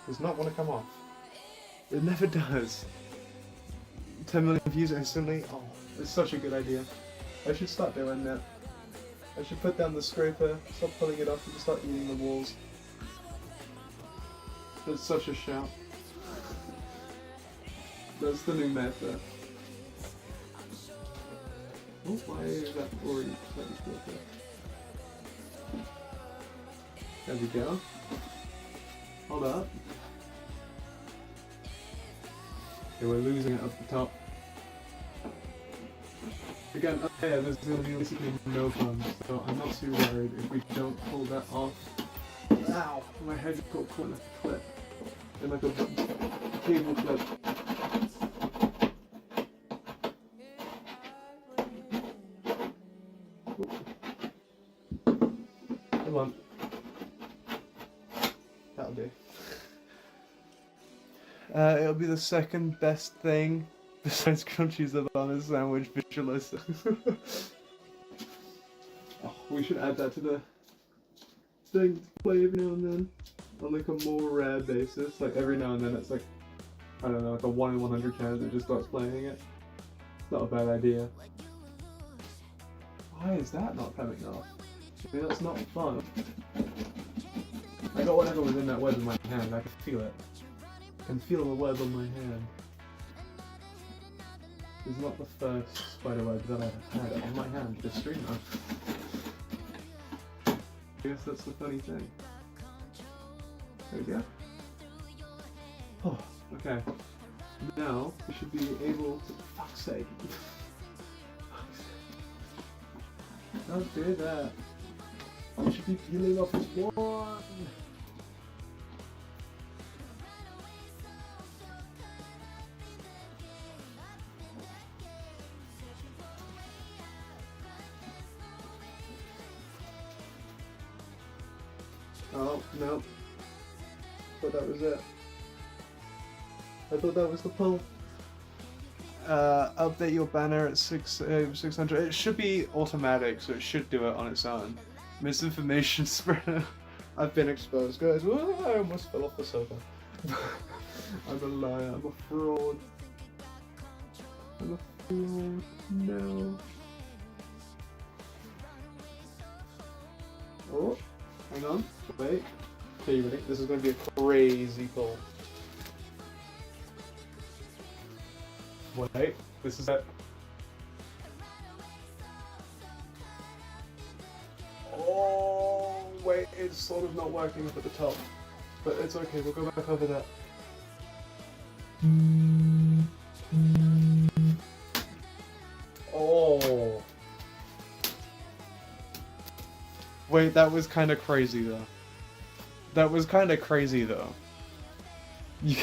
Does not want to come off. It never does. 10 million views instantly. Oh, it's such a good idea. I should start doing that. I should put down the scraper, stop pulling it off, and start eating the walls. That's such a shout. That's the new method. Oh, why is that already slightly filtered? There we go. Hold up. Okay, we're losing it up the top. Again, up there, there's going to be basically no bumps, so I'm not too worried if we don't pull that off. Ow! My head got caught in a clip. In like a cable clip. Come on. That'll do. It'll be the second best thing besides crunchies on a sandwich visualizer. Oh, we should add that to the thing to play every now and then. On like a more rare basis. Like every now and then it's like, I don't know, like a 1 in 100 chance it just starts playing it. It's not a bad idea. Why is that not coming off? I mean, that's not fun. I got whatever was in that web in my hand, I can feel it. I can feel the web on my hand. It's not the first spider web that I've had on my hand this stream though. I guess that's the funny thing. There we go. Oh, okay. Now we should be able to. Fuck's sake. Don't do that. We should be peeling off this one. Oh, no. I thought that was it. I thought that was the pull. Update your banner at 600. It should be automatic, so it should do it on its own. Misinformation spreader. I've been exposed, guys. Whoa, I almost fell off the sofa. I'm a liar. I'm a fraud. I'm a fraud. No. Oh, hang on. Wait. Okay, you ready? This is going to be a crazy pull. Wait, this is it. Oh, wait, it's sort of not working up at the top. But it's okay, we'll go back over that. Oh. Wait, that was kind of crazy though. That was kind of crazy though. You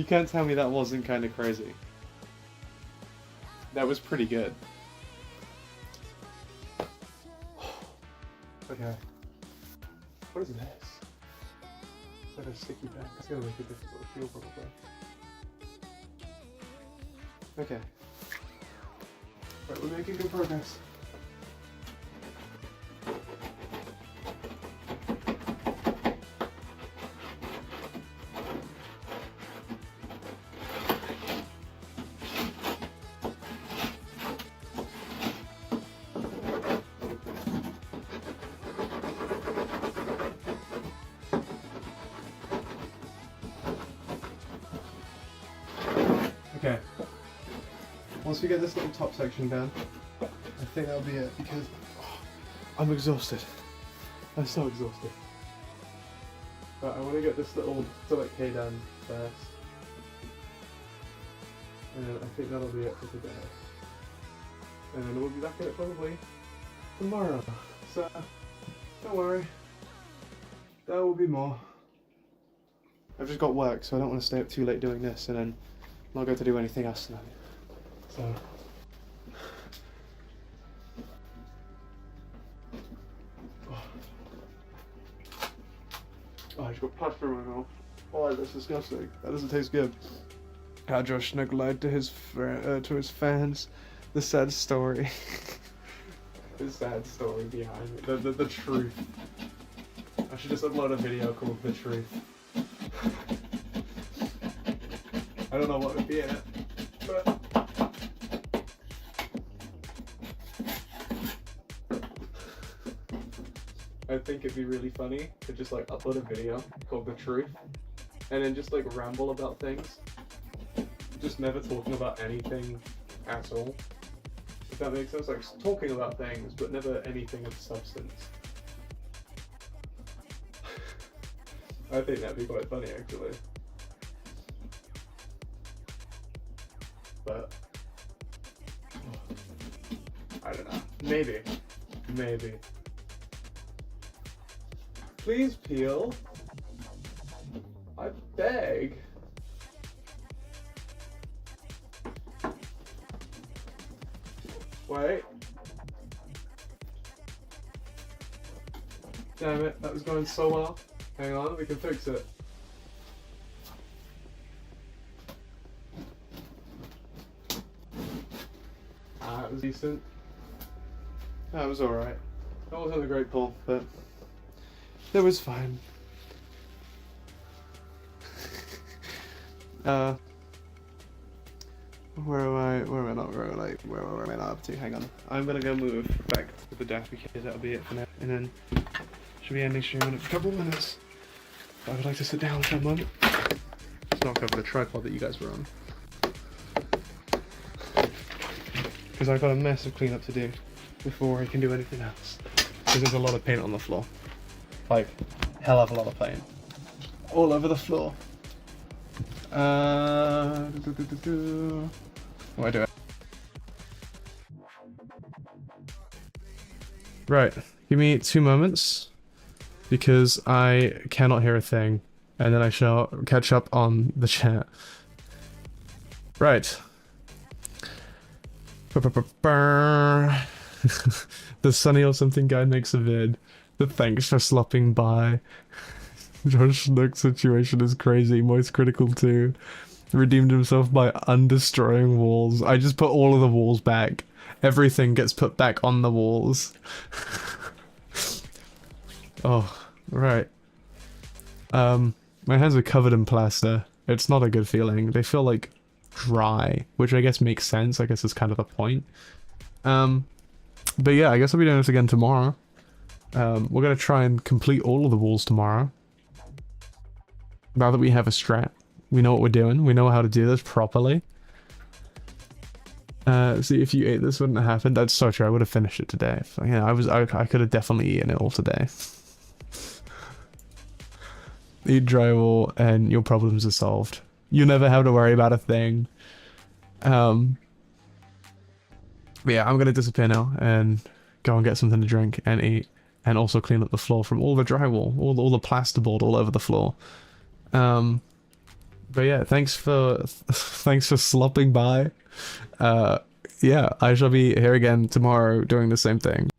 can't tell me that wasn't kind of crazy. That was pretty good. Okay. What is this? It's like a sticky pen. It's gonna make it difficult to feel probably. Okay. Right, we're making good progress. Okay. Once we get this little top section done, I think that'll be it because I'm exhausted. I'm so exhausted. But I want to get this little select K done first. And I think that'll be it for today. And we'll be back at it probably tomorrow. So, don't worry. There will be more. I've just got work, so I don't want to stay up too late doing this and then not go to do anything else tonight. So... Oh, I just got plaster in my mouth. Oh, that's disgusting. That doesn't taste good. How Josh Snook lied to his fans. The sad story. The sad story behind it. The truth. I should just upload a video called The Truth. I don't know what would be in it, but... I think it'd be really funny to just like upload a video called The Truth and then just like ramble about things. Just never talking about anything at all. If that makes sense, like talking about things but never anything of substance. I think that'd be quite funny actually. But I don't know. Maybe. Maybe. Please peel. I beg. Wait. Damn it, that was going so well. Hang on, we can fix it. That was decent. That was alright. That wasn't a great pull, but it was fine. Where am I not up to? Hang on. I'm gonna go move back to the desk because that'll be it for now. And then should be ending stream in a couple of minutes. But I would like to sit down for a moment. Just knock over the tripod that you guys were on. Because I've got a massive cleanup to do before I can do anything else. Because there's a lot of paint on the floor. Like, hell of a lot of paint. All over the floor. What do I do? Right, give me 2 moments. Because I cannot hear a thing. And then I shall catch up on the chat. Right. The Sunny or something guy makes a vid. The thanks for slopping by. Josh Snook's situation is crazy. Most critical too. Redeemed himself by undestroying walls. I just put all of the walls back. Everything gets put back on the walls. Oh, right. My hands are covered in plaster. It's not a good feeling. They feel like dry, which I guess makes sense. I guess is kind of the point. But yeah, I guess I'll be doing this again tomorrow. We're gonna try and complete all of the walls tomorrow. Now that we have a strat, we know what we're doing. We know how to do this properly. See, if you ate this, wouldn't have happened. That's so true. I would have finished it today. Yeah, I could have definitely eaten it all today. Eat drywall and your problems are solved. You never have to worry about a thing. But yeah, I'm gonna disappear now and go and get something to drink and eat, and also clean up the floor from all the drywall, all the plasterboard all over the floor. But yeah, thanks for slopping by. Yeah, I shall be here again tomorrow doing the same thing.